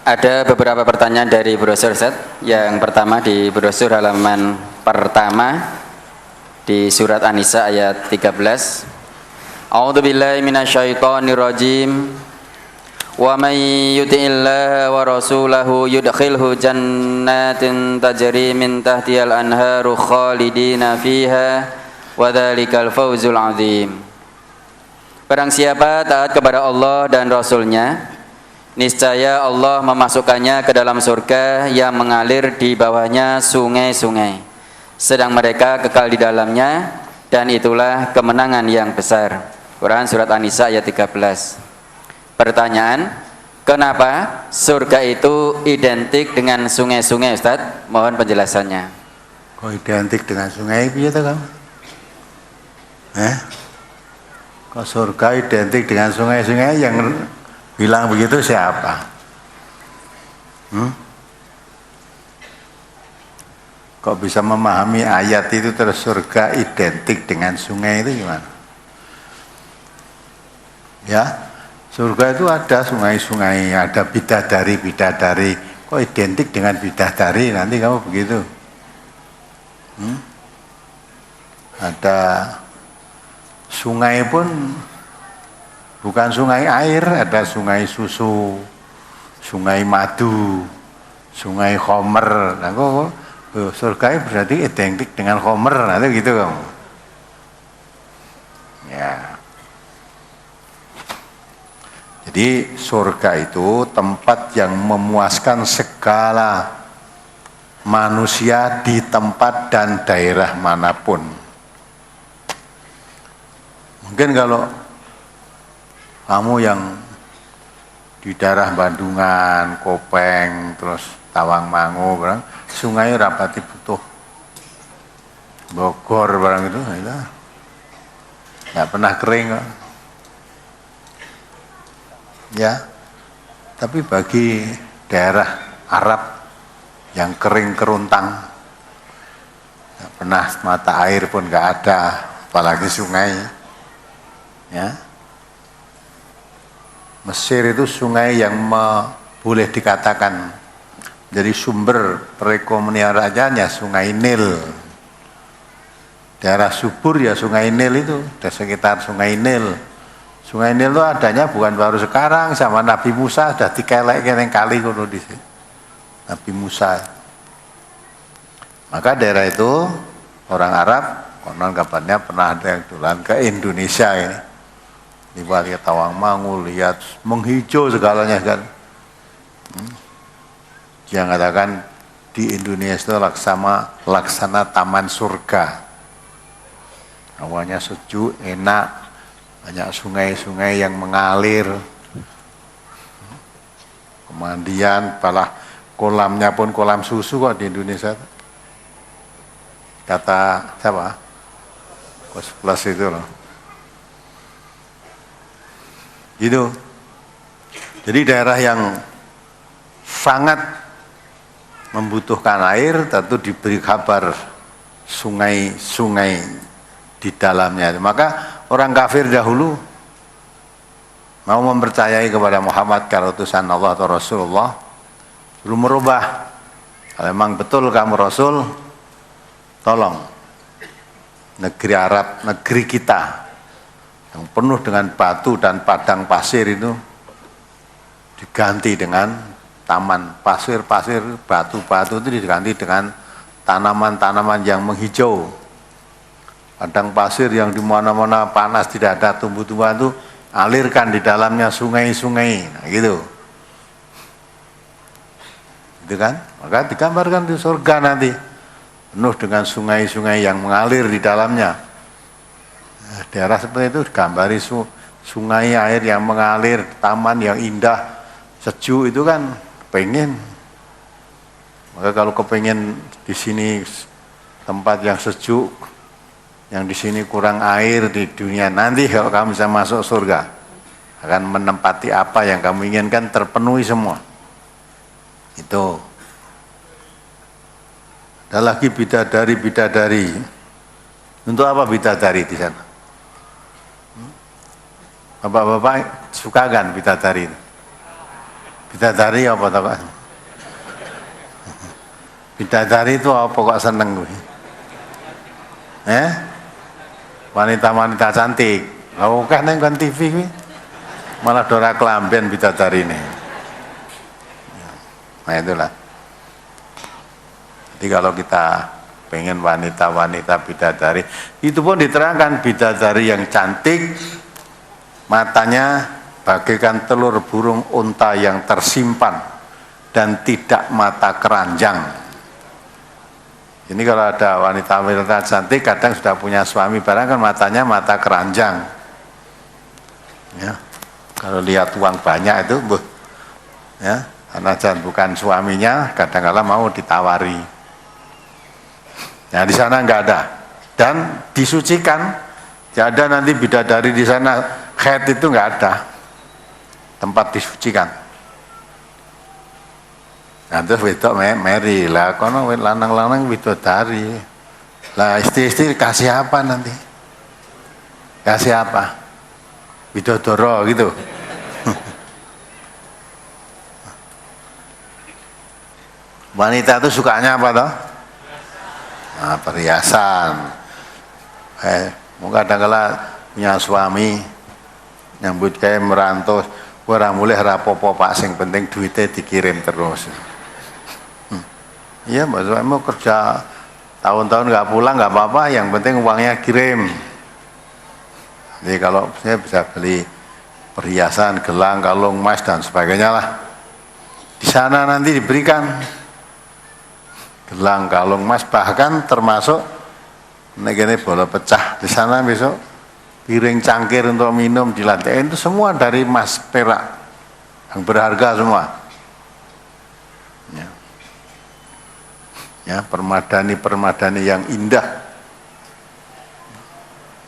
Ada beberapa pertanyaan dari brosur Ustaz. Yang pertama di brosur halaman pertama di surat An-Nisa ayat 13. A'udzubillahi minasyaitonirrajim. Wa may yuti'illaha wa rasulahu yudkhilhu jannatin tajri min tahtihal anharu khalidina fiha wa dzalikal fawzul 'adzim. Barang siapa taat kepada Allah dan Rasulnya, niscaya Allah memasukkannya ke dalam surga yang mengalir di bawahnya sungai-sungai, sedang mereka kekal di dalamnya, dan itulah kemenangan yang besar. Quran surat An-Nisa ayat 13. Pertanyaan, kenapa surga itu identik dengan sungai-sungai, Ustaz? Mohon penjelasannya. Kok identik dengan sungai piye to, Kang? Kok surga identik dengan sungai-sungai? Yang bilang begitu siapa? Kok bisa memahami ayat itu terus surga identik dengan sungai itu gimana? Ya, surga itu ada sungai-sungai, ada bidadari-bidadari. Kok identik dengan bidadari? Nanti kamu begitu. Ada sungai pun bukan sungai air, ada sungai susu, sungai madu, sungai khomer. Nah, kok surga berarti identik dengan khomer, nanti gitu kamu. Ya. Jadi surga itu tempat yang memuaskan segala manusia di tempat dan daerah manapun. Mungkin kalau kamu yang di daerah Bandungan, Kopeng, terus Tawangmangu, barang sungai rapati butuh Bogor barang itu, nggak pernah kering kok. Ya, tapi bagi daerah Arab yang kering keruntang, nggak pernah mata air pun nggak ada, apalagi sungai. Ya, Mesir itu sungai yang boleh dikatakan jadi sumber perekonomian rajanya sungai Nil. Daerah subur ya sungai Nil itu, di sekitar sungai Nil. Sungai Nil itu adanya bukan baru sekarang, sama Nabi Musa sudah dikelek-kelek kali kono di sini. Nabi Musa. Maka daerah itu orang Arab konon kabarnya pernah ada yang dolan ke Indonesia ini. Lihat ke Tawangmangu, lihat menghijau segalanya kan. Yang katakan di Indonesia itu laksana taman surga. Awalnya sejuk, enak, banyak sungai-sungai yang mengalir. Kemudian malah kolamnya pun kolam susu kok di Indonesia. Kata siapa? Kos plus itu loh. Gitu. Jadi daerah yang sangat membutuhkan air tentu diberi kabar sungai-sungai di dalamnya. Maka orang kafir dahulu mau mempercayai kepada Muhammad kalau utusan Allah atau Rasulullah, belum merubah. Kalau memang betul kamu Rasul, tolong negeri Arab, negeri kita yang penuh dengan batu dan padang pasir itu diganti dengan taman pasir-pasir, batu-batu itu diganti dengan tanaman-tanaman yang menghijau. Padang pasir yang di mana-mana panas tidak ada tumbuh-tumbuhan itu alirkan di dalamnya sungai-sungai, nah, gitu. Gitu kan? Maka digambarkan di surga nanti penuh dengan sungai-sungai yang mengalir di dalamnya. Nah, daerah seperti itu digambari sungai air yang mengalir, taman yang indah, sejuk itu kan pengen. Maka kalau kepengen di sini tempat yang sejuk, yang di sini kurang air di dunia, nanti kalau kamu bisa masuk surga akan menempati apa yang kamu inginkan terpenuhi semua. Itu. Ada lagi bidadari. Untuk apa bidadari di sana? Bapak-bapak suka kan bidadari? Bidadari apa toh kok? Bidadari itu apa kok seneng gue? Wanita-wanita cantik. Oke neng kan TV gue. Malah dora kelamben bidadari ini. Nah itulah. Jadi kalau kita pengen wanita-wanita bidadari, itu pun diterangkan bidadari yang cantik, matanya bagaikan telur burung unta yang tersimpan dan tidak mata keranjang. Ini kalau ada wanita-wanita cantik kadang sudah punya suami barang kan matanya mata keranjang. Ya. Kalau lihat uang banyak itu, ya, karena bukan suaminya, kadang-kala mau ditawari. Nah di sana nggak ada dan disucikan, tidak ada nanti bidadari di sana haid itu nggak ada, tempat disucikan. Nah terus wedok meri lah, kono lanang-lanang bidadari, lah istri-istri kasih apa nanti? Kasih apa? Bidodoro gitu. Wanita itu sukanya apa toh? Nah, perhiasan. Mungkin kadang-kala punya suami nyambut kayak merantau, orang mulai rapopo pak, sing penting duitnya dikirim terus. Iya, Mbak Suami mau kerja tahun-tahun nggak pulang nggak apa-apa, yang penting uangnya kirim. Jadi kalau saya bisa beli perhiasan, gelang, kalung, emas dan sebagainya lah. Di sana nanti diberikan gelang, kalung, emas, bahkan termasuk negene bola pecah di sana besok, piring cangkir untuk minum di lantai itu semua dari emas perak yang berharga semua. Ya, permadani yang indah.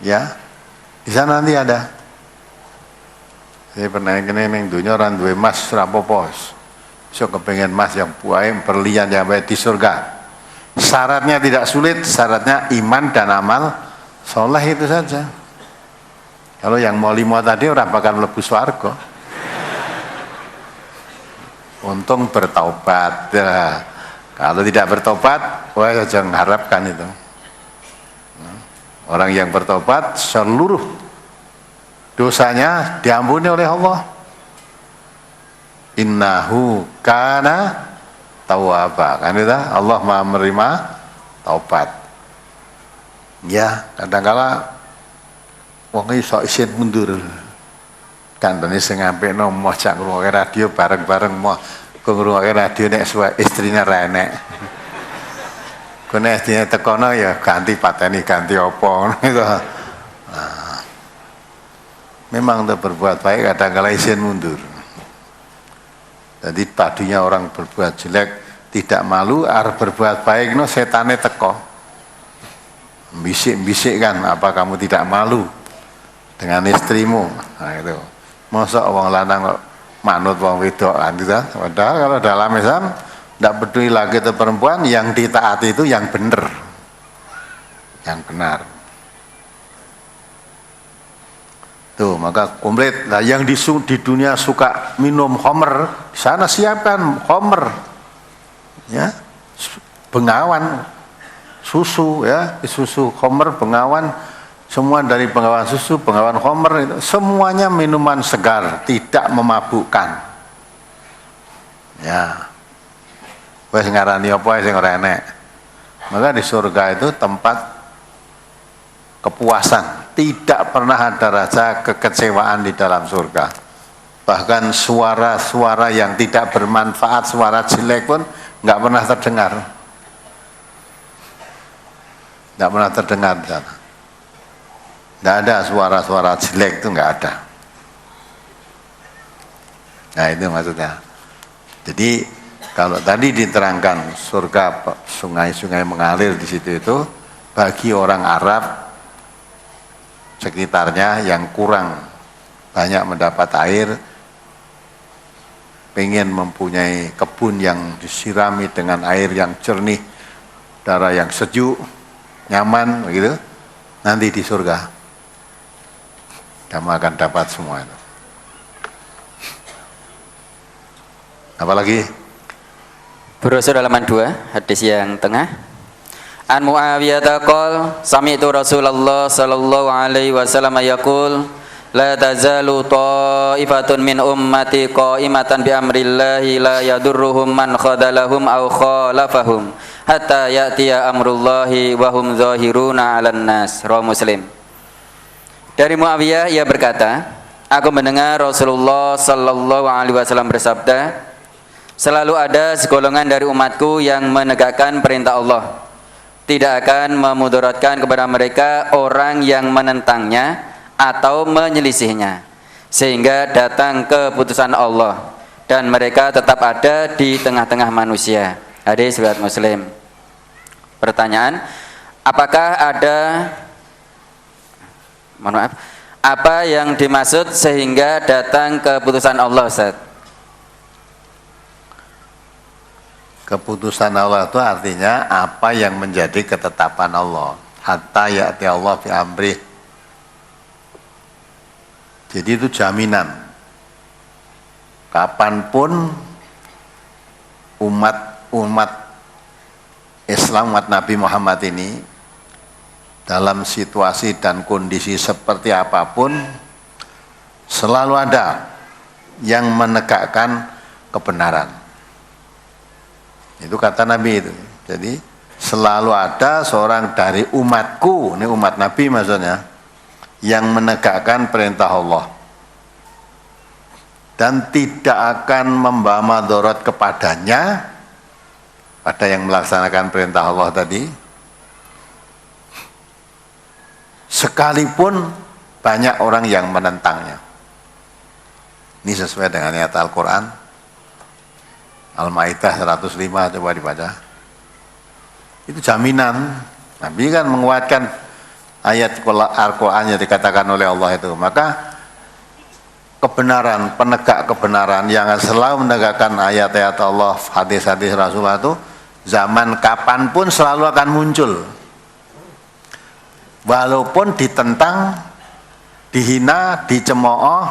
Ya, di sana nanti ada. Saya pernah kene ning donya ora duwe emas ora apa-apa. Besok kepengen emas yang buahe berlian yang baik di surga. Syaratnya tidak sulit, syaratnya iman dan amal soleh itu saja. Kalau yang mau 5 tadi orang bakal mlebu swarga. Untung bertaubat. Ya. Kalau tidak bertobat, wah jangan harapkan itu. Orang yang bertobat seluruh dosanya diampuni oleh Allah. Innahu kana tawwaba. Kan itu Allah Maha menerima taubat. Ya, kadang-kala wong iso isin mundur. Kandhane sing ngampekno moh cak ngrungokke radio bareng-bareng moh ngrungokke radio nek istrine ra enek. Kene istrine tekono ya ganti pateni ganti apa ngono itu. Nah, memang untuk berbuat baik kadang-kala isin mundur. Jadi tadinya orang berbuat jelek tidak malu, arep berbuat baik no setane teko. Bisik-bisik kan, apa kamu tidak malu dengan istrimu? Nah itu. Masa wong lanang kok manut wong wedok kan gitu. Padahal kalau dalam Islam tidak peduli lagi itu perempuan, yang ditaati itu yang benar. Yang benar. Tuh, maka komplit. Nah, yang di dunia suka minum khamr, di sana siapkan khamr. Ya. Bengawan susu ya, susu khamr, bengawan, semua dari bengawan susu, bengawan khamr itu semuanya minuman segar, tidak memabukkan. Ya. Wes ngarani apa sing ora enek. Maka di surga itu tempat kepuasan, tidak pernah ada rasa kekecewaan di dalam surga. Bahkan suara-suara yang tidak bermanfaat, suara jelek pun nggak pernah terdengar. Nggak pernah terdengar di sana. Nggak ada suara-suara jelek, itu nggak ada. Nah itu maksudnya. Jadi kalau tadi diterangkan surga sungai-sungai mengalir di situ itu bagi orang Arab sekitarnya yang kurang banyak mendapat air, pengen mempunyai kebun yang disirami dengan air yang jernih, udara yang sejuk, nyaman begitu, nanti di surga kamu akan dapat semua itu. Apalagi? Brosur halaman 2, hadis yang tengah. An Muawiyah qol sami'tu Rasulullah sallallahu alaihi wasallam yaqul la tazalu ta'ifatun min ummati qa'imatan bi amrillahi la yadurruhum man khadalahum aw khalafahum hatta ya'tiya amrullahi wa hum zahiruna 'alan nas. Rawi Muslim. Dari Muawiyah ia berkata, aku mendengar Rasulullah sallallahu alaihi wasallam bersabda, selalu ada segolongan dari umatku yang menegakkan perintah Allah, tidak akan memudaratkan kepada mereka orang yang menentangnya atau menyelisihnya, sehingga datang keputusan Allah dan mereka tetap ada di tengah-tengah manusia. Hadis riwayat Muslim. Pertanyaan, apa yang dimaksud sehingga datang keputusan Allah, Ustaz? Keputusan Allah itu artinya apa yang menjadi ketetapan Allah. Hatta ya'ti Allah fi amrih. Jadi itu jaminan. Kapanpun umat Islam, umat Nabi Muhammad ini dalam situasi dan kondisi seperti apapun selalu ada yang menegakkan kebenaran. Itu kata Nabi itu. Jadi selalu ada seorang dari umatku, ini umat Nabi maksudnya, yang menegakkan perintah Allah dan tidak akan membawa madarat kepadanya pada yang melaksanakan perintah Allah tadi, sekalipun banyak orang yang menentangnya. Ini sesuai dengan ayat Al-Quran Al-Maidah 105, coba dibaca. Itu jaminan. Nabi kan menguatkan ayat Al-Quran yang dikatakan oleh Allah itu. Maka kebenaran, penegak kebenaran yang selalu menegakkan ayat-ayat Allah, hadis-hadis Rasulullah itu zaman kapanpun selalu akan muncul. Walaupun ditentang, dihina, dicemooh,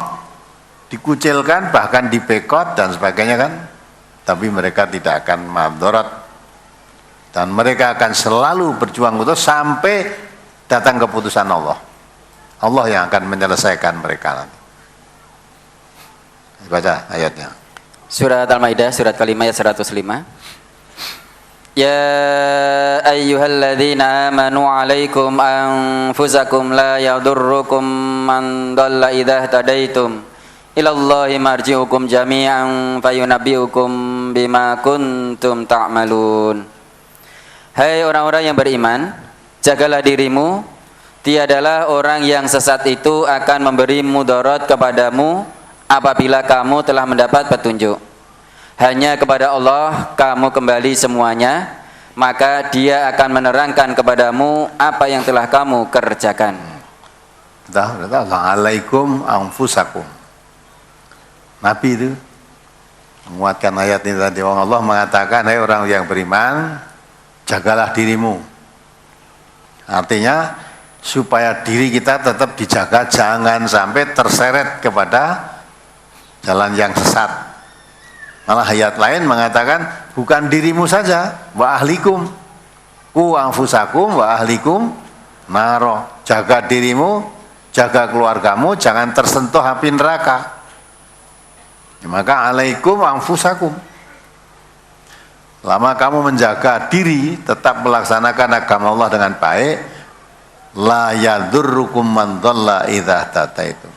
dikucilkan, bahkan dibekot dan sebagainya kan, tapi mereka tidak akan madarat dan mereka akan selalu berjuang untuk sampai datang keputusan Allah. Allah yang akan menyelesaikan mereka nanti. Baca ayatnya. Surat Al-Maidah, surat kelima ayat 105. Ya ayyuhalladzina amanu alaikum anfusakum la yadurrukum man dhalla idza tadaitum ilallahi marji'ukum jami'an fayunabbi'ukum bima kuntum ta'malun. Hai orang-orang yang beriman, jagalah dirimu, tiadalah orang yang sesat itu akan memberi mudarat kepadamu apabila kamu telah mendapat petunjuk. Hanya kepada Allah kamu kembali semuanya, maka Dia akan menerangkan kepadamu apa yang telah kamu kerjakan. Alaikum anfusakum. Nabi itu menguatkan ayat ini tadi. Allah mengatakan, hai orang yang beriman, jagalah dirimu. Artinya supaya diri kita tetap dijaga, jangan sampai terseret kepada jalan yang sesat. Malah ayat lain mengatakan bukan dirimu saja, wa ahlikum, ku anfusakum wa ahlikum naro. Jaga dirimu, jaga keluargamu, jangan tersentuh api neraka. Ya, maka alaikum anfusakum. Lama kamu menjaga diri, tetap melaksanakan agama Allah dengan baik, la yadurrukum man dhalla idza tataitum.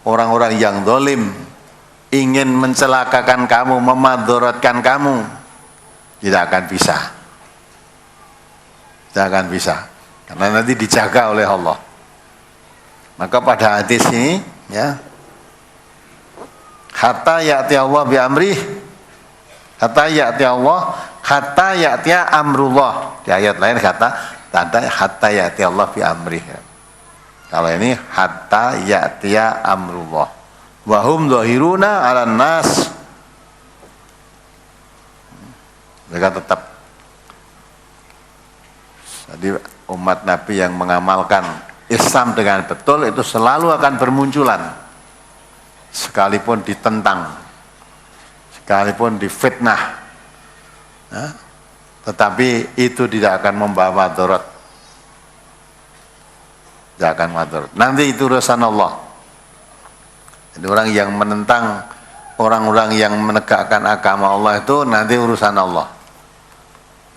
Orang-orang yang zalim ingin mencelakakan kamu, memadaratkan kamu, tidak akan bisa. Tidak akan bisa. Karena nanti dijaga oleh Allah. Maka pada hadis ini, ya, hatta ya'ti Allah bi amrih, hatta ya'ti Allah, hatta ya'ti amrullah. Di ayat lain kata hatta ya'ti Allah bi amrih. Kalau ini hatta ya'ti amrullah. Wahum dhahiruna 'alan nas. Mereka tetap. Jadi umat Nabi yang mengamalkan Islam dengan betul itu selalu akan bermunculan. Sekalipun ditentang, sekalipun difitnah, ya, tetapi itu tidak akan membawa madarat. Tidak akan madarat. Nanti itu urusan Allah. Jadi orang yang menentang orang-orang yang menegakkan agama Allah itu nanti urusan Allah.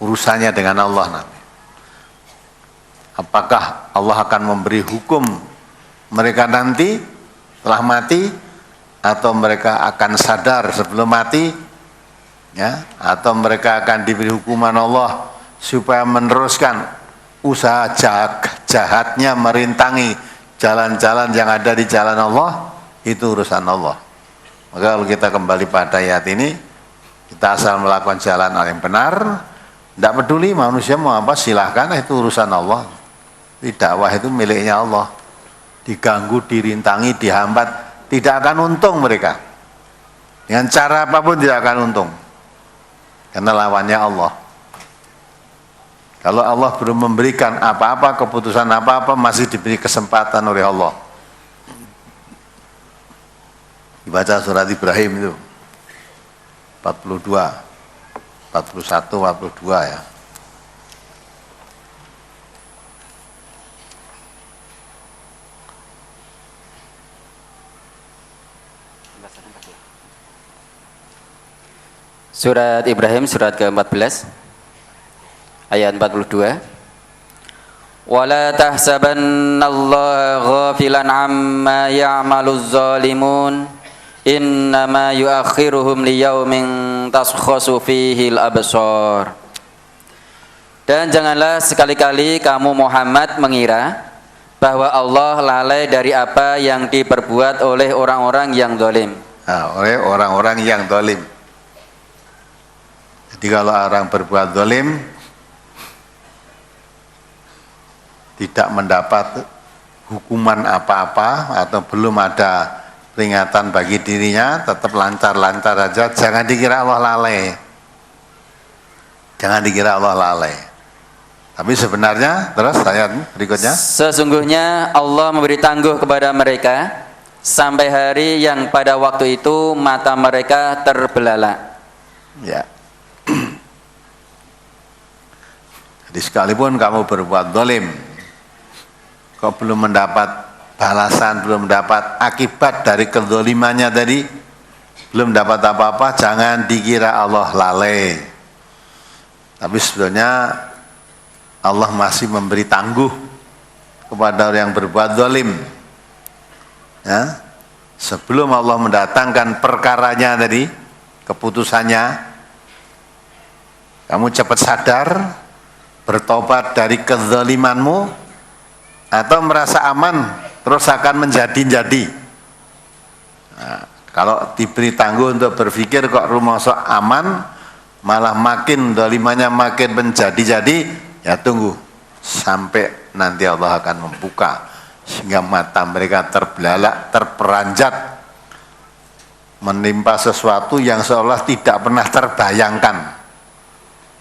Urusannya dengan Allah nanti. Apakah Allah akan memberi hukum mereka nanti telah mati, atau mereka akan sadar sebelum mati, ya, atau mereka akan diberi hukuman Allah supaya meneruskan usaha jahatnya merintangi jalan-jalan yang ada di jalan Allah, itu urusan Allah. Maka kalau kita kembali pada ayat ini, kita asal melakukan jalan yang benar, tidak peduli manusia mau apa, silahkan, itu urusan Allah. Dakwah itu miliknya Allah. Diganggu, dirintangi, dihambat, tidak akan untung mereka. Dengan cara apapun tidak akan untung. Karena lawannya Allah. Kalau Allah belum memberikan apa-apa, keputusan apa-apa, masih diberi kesempatan oleh Allah. Dibaca surat Ibrahim itu 42, 41, 42 ya. Surat Ibrahim surat ke-14 ayat 42. Wala tahsabannallaha ghafilan amma ya'maluz zalimun innama yuakhiruhum liyaumin taskhasu fihil absar. Dan janganlah sekali-kali kamu Muhammad mengira bahwa Allah lalai dari apa yang diperbuat oleh orang-orang yang zalim. Nah, oleh orang-orang yang zalim. Jadi kalau orang berbuat zalim tidak mendapat hukuman apa-apa atau belum ada peringatan bagi dirinya, tetap lancar-lancar aja, jangan dikira Allah lalai. Jangan dikira Allah lalai. Tapi sebenarnya, terus ayat berikutnya, sesungguhnya Allah memberi tangguh kepada mereka sampai hari yang pada waktu itu mata mereka terbelalak. Ya. Jadi sekalipun kamu berbuat zalim, kau belum mendapat balasan, belum mendapat akibat dari kezalimannya tadi, belum dapat apa-apa, jangan dikira Allah lalai. Tapi sebenarnya Allah masih memberi tangguh kepada orang yang berbuat zalim. Ya. Sebelum Allah mendatangkan perkaranya tadi, keputusannya, kamu cepat sadar, bertobat dari kezalimanmu, atau merasa aman terus akan menjadi-jadi. Nah, kalau diberi tangguh untuk berpikir kok rumangsa aman, malah makin zalimannya makin menjadi-jadi, ya tunggu sampai nanti Allah akan membuka sehingga mata mereka terbelalak, terperanjat, menimpa sesuatu yang seolah tidak pernah terbayangkan.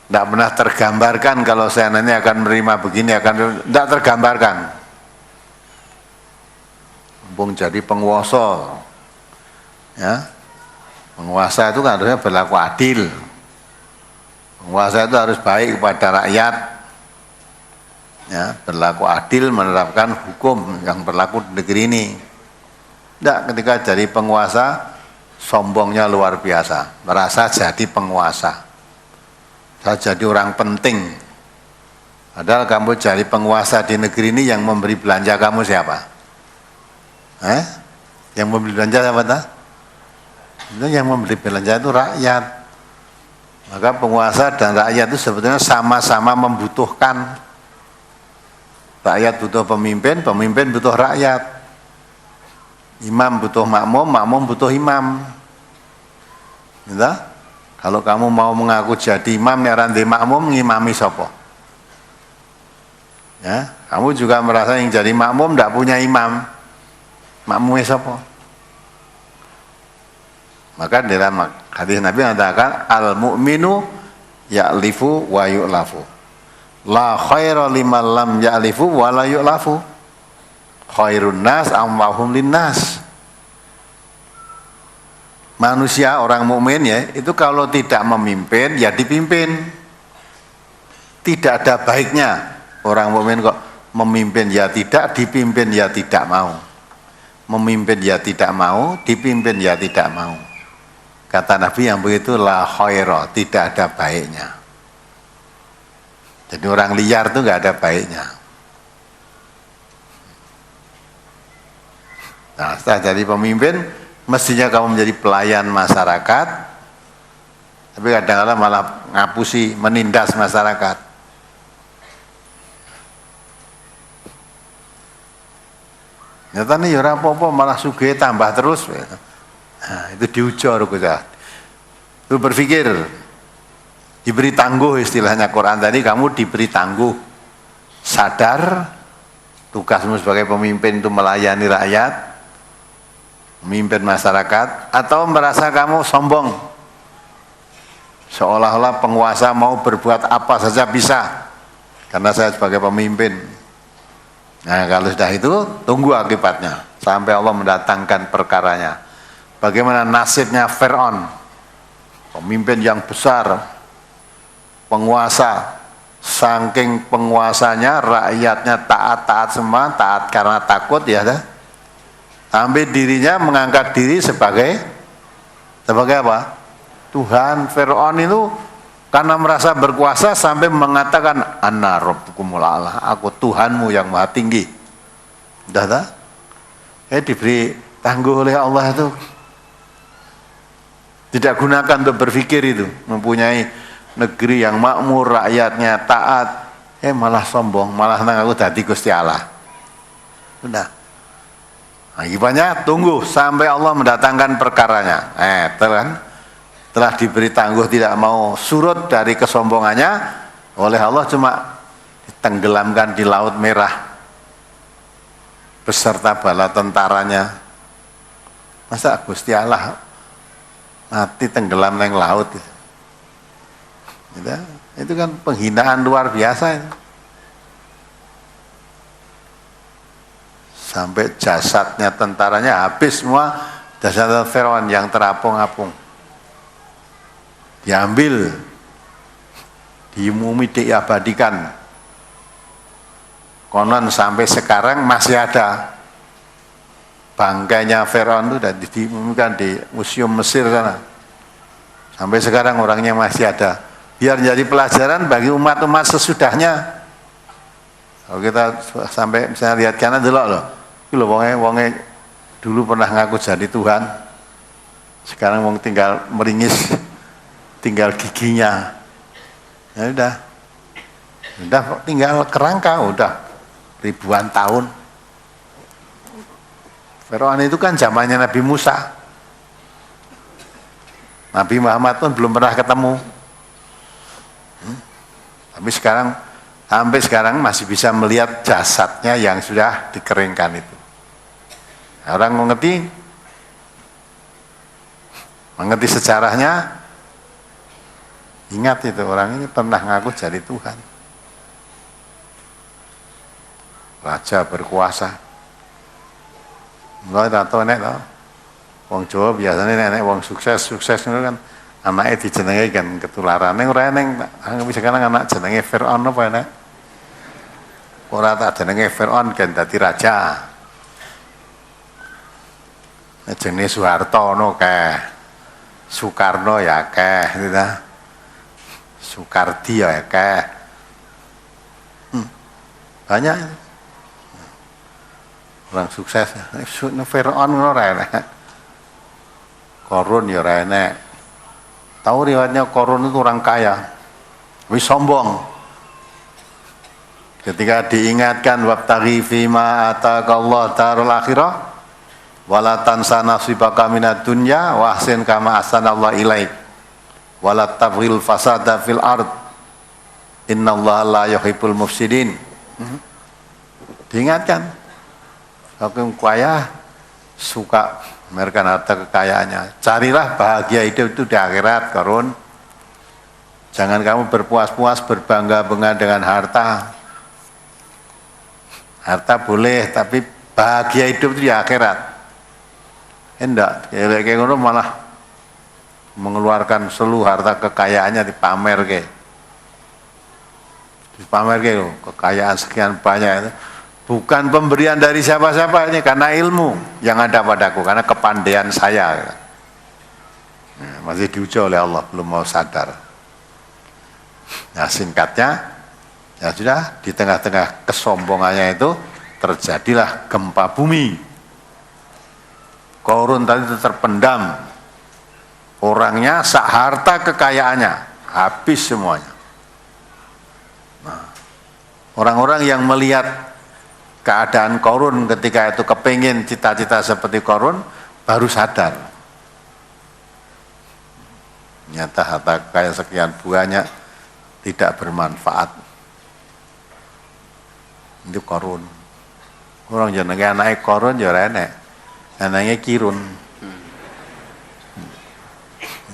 Tidak pernah tergambarkan kalau saya nanti akan menerima begini, akan tidak tergambarkan. Mumpung jadi penguasa, ya, penguasa itu kan harusnya berlaku adil. Penguasa itu harus baik kepada rakyat, ya, berlaku adil, menerapkan hukum yang berlaku di negeri ini. Tidak, ketika jadi penguasa sombongnya luar biasa, merasa jadi penguasa. Saya jadi orang penting. Padahal kamu jadi penguasa di negeri ini, yang memberi belanja kamu siapa? Yang memberi belanja siapa? Itu yang memberi belanja itu rakyat. Maka penguasa dan rakyat itu sebetulnya sama-sama membutuhkan. Rakyat butuh pemimpin, pemimpin butuh rakyat. Imam butuh makmum, makmum butuh imam. Gitu? Kalau kamu mau mengaku jadi imam, neranti makmum, ngimami sopo. Ya, kamu juga merasa yang jadi makmum tidak punya imam, makmumnya sopo. Maka dalam hadis Nabi mengatakan, al mu'minu ya'lifu wa yu'lafu, la khaira liman lam ya'lifu wa la yu'lafu, khairun nas amwahum linnas. manusia orang mukmin ya, itu kalau tidak memimpin ya dipimpin. Tidak ada baiknya orang mukmin kok memimpin ya tidak, dipimpin ya tidak mau. Memimpin ya tidak mau, dipimpin ya tidak mau. Kata Nabi yang begitu la khaira, tidak ada baiknya. Jadi orang liar itu nggak ada baiknya. Nah, setelah jadi pemimpin, mestinya kamu menjadi pelayan masyarakat, tapi kadang-kadang malah ngapusi, menindas masyarakat. Nyata nih ya apa-apa, malah sugih tambah terus. Nah, itu diujar kita. Itu berpikir, diberi tangguh istilahnya Quran tadi, kamu diberi tangguh, sadar tugasmu sebagai pemimpin itu melayani rakyat, memimpin masyarakat, atau merasa kamu sombong, seolah-olah penguasa mau berbuat apa saja bisa karena saya sebagai pemimpin. Nah, kalau sudah itu tunggu akibatnya sampai Allah mendatangkan perkaranya. Bagaimana nasibnya Fir'aun, pemimpin yang besar, penguasa, saking penguasanya rakyatnya taat semua, taat karena takut ya, sampai dirinya mengangkat diri sebagai apa? Tuhan. Fir'aun itu karena merasa berkuasa sampai mengatakan ana rabbukumul a'la, aku Tuhanmu yang maha tinggi. Sudah tak? Diberi tangguh oleh Allah itu. Tidak gunakan untuk berpikir itu, mempunyai negeri yang makmur, rakyatnya taat, malah sombong, malah nang aku dadi Gusti Allah. Sudah. Akibatnya tunggu sampai Allah mendatangkan perkaranya. Telah diberi tangguh tidak mau surut dari kesombongannya oleh Allah, cuma ditenggelamkan di Laut Merah beserta bala tentaranya. Masa Gusti Allah mati tenggelam neng laut? Itu kan penghinaan luar biasa. Sampai jasadnya tentaranya habis semua, jasad Fir'aun yang terapung-apung diambil, dimumi, diabadikan. Konon sampai sekarang masih ada bangkainya Fir'aun itu dan dimumikan di Museum Mesir sana. Sampai sekarang orangnya masih ada. Biar jadi pelajaran bagi umat-umat sesudahnya. Kalau kita sampai misalnya lihat kanan dulu loh, itu wonge dulu pernah ngaku jadi Tuhan, sekarang wong tinggal meringis, tinggal giginya, ya udah tinggal kerangka, udah ribuan tahun. Fir'aun itu kan zamannya Nabi Musa, Nabi Muhammad pun belum pernah ketemu, tapi sampai sekarang masih bisa melihat jasadnya yang sudah dikeringkan itu. Orang mengerti sejarahnya, ingat itu orang ini pernah ngaku jadi Tuhan, raja berkuasa. Enggak tahu nek to. Wong Jawa biasanya nek wong sukses itu kan anaknya dijenengi kan ketularan. Ning ora ning sekarang anak jenenge Fir'aun apa nek? Ora tak jenenge Fir'aun kan dadi raja. Jenenge Soeharto no kae. Soekarno ya kae gitu. Soekardi ya kae. Banyak orang sukses. Fir'aun ora enak. Korun ya ora enak. Tahu riwayatnya Korun itu orang kaya. Wis sombong. Ketika diingatkan wabtaghi fima ataqallahu darul akhirah wala tansa nasibaka minad dunya wa ahsin kama ahsanallahu ilaik wala tabghil fasada fil ard innallaha la yuhibbul mufsidin. Diingatkan, aku kaya suka memberikan harta kekayaannya, carilah bahagia hidup itu di akhirat. Korun, jangan kamu berpuas-puas berbangga-bangga dengan harta. Harta boleh, tapi bahagia hidup itu di akhirat. Enggak, kayak ngono malah mengeluarkan seluruh harta kekayaannya dipamer ke kekayaan sekian banyak itu bukan pemberian dari siapa-siapa, ini karena ilmu yang ada padaku, karena kepandaian saya. Masih diuji oleh Allah, belum mau sadar. Nah, singkatnya ya sudah, di tengah-tengah kesombongannya itu terjadilah gempa bumi. Korun tadi itu terpendam, orangnya sak harta kekayaannya habis semuanya. Nah, orang-orang yang melihat keadaan Korun ketika itu kepingin cita-cita seperti Korun baru sadar. Nyata harta kekayaan sekian banyak tidak bermanfaat. Itu Korun. Orang jenenge anake Korun ya ora enek. Anake Kirun.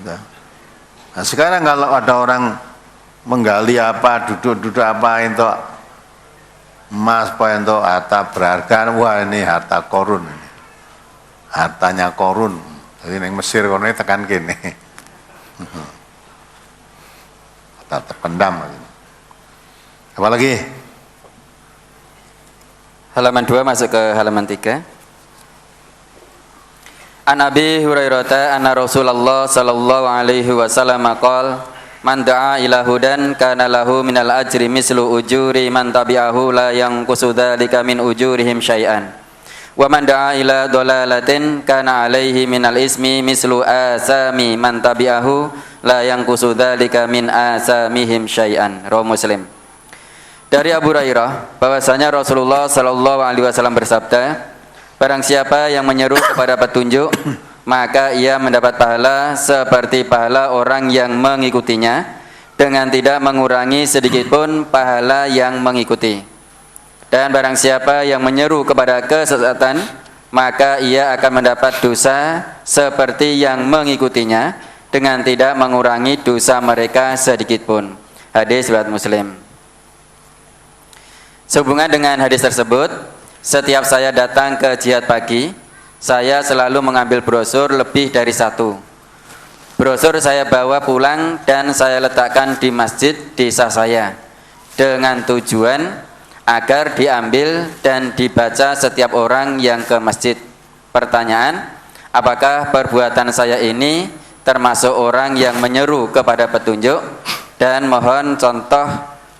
Nah, sekarang kalau ada orang menggali apa, duduk-duduk apa itu emas apa itu harta berharga, wah ini harta Korun. Hartanya Korun. Jadi ning Mesir kono tekan kene. Harta terpendam. Apalagi? Halaman 2 masuk ke halaman 3. An Abi Hurairah anna Rasulullah sallallahu alaihi wasallam qala man da'a ila hudan kana lahu minal ajri mislu ujuri man tabi'ahu la yanqusu dzalika min ujurihim syai'an wa man da'a ila dhalalatin kana alaihi minal ismi mislu asami man tabi'ahu la yanqusu dzalika min asamihim syai'an. Rawahu Muslim. Dari Abu Hurairah bahwasanya Rasulullah sallallahu alaihi wasallam bersabda, barang siapa yang menyeru kepada petunjuk maka ia mendapat pahala seperti pahala orang yang mengikutinya dengan tidak mengurangi sedikitpun pahala yang mengikuti. Dan barang siapa yang menyeru kepada kesesatan maka ia akan mendapat dosa seperti yang mengikutinya dengan tidak mengurangi dosa mereka sedikitpun. Hadis riwayat Muslim. Sehubungan dengan hadis tersebut, setiap saya datang ke jihad pagi, saya selalu mengambil brosur lebih dari satu. Brosur saya bawa pulang dan saya letakkan di masjid desa saya dengan tujuan agar diambil dan dibaca setiap orang yang ke masjid. Pertanyaan, apakah perbuatan saya ini termasuk orang yang menyeru kepada petunjuk? Dan mohon contoh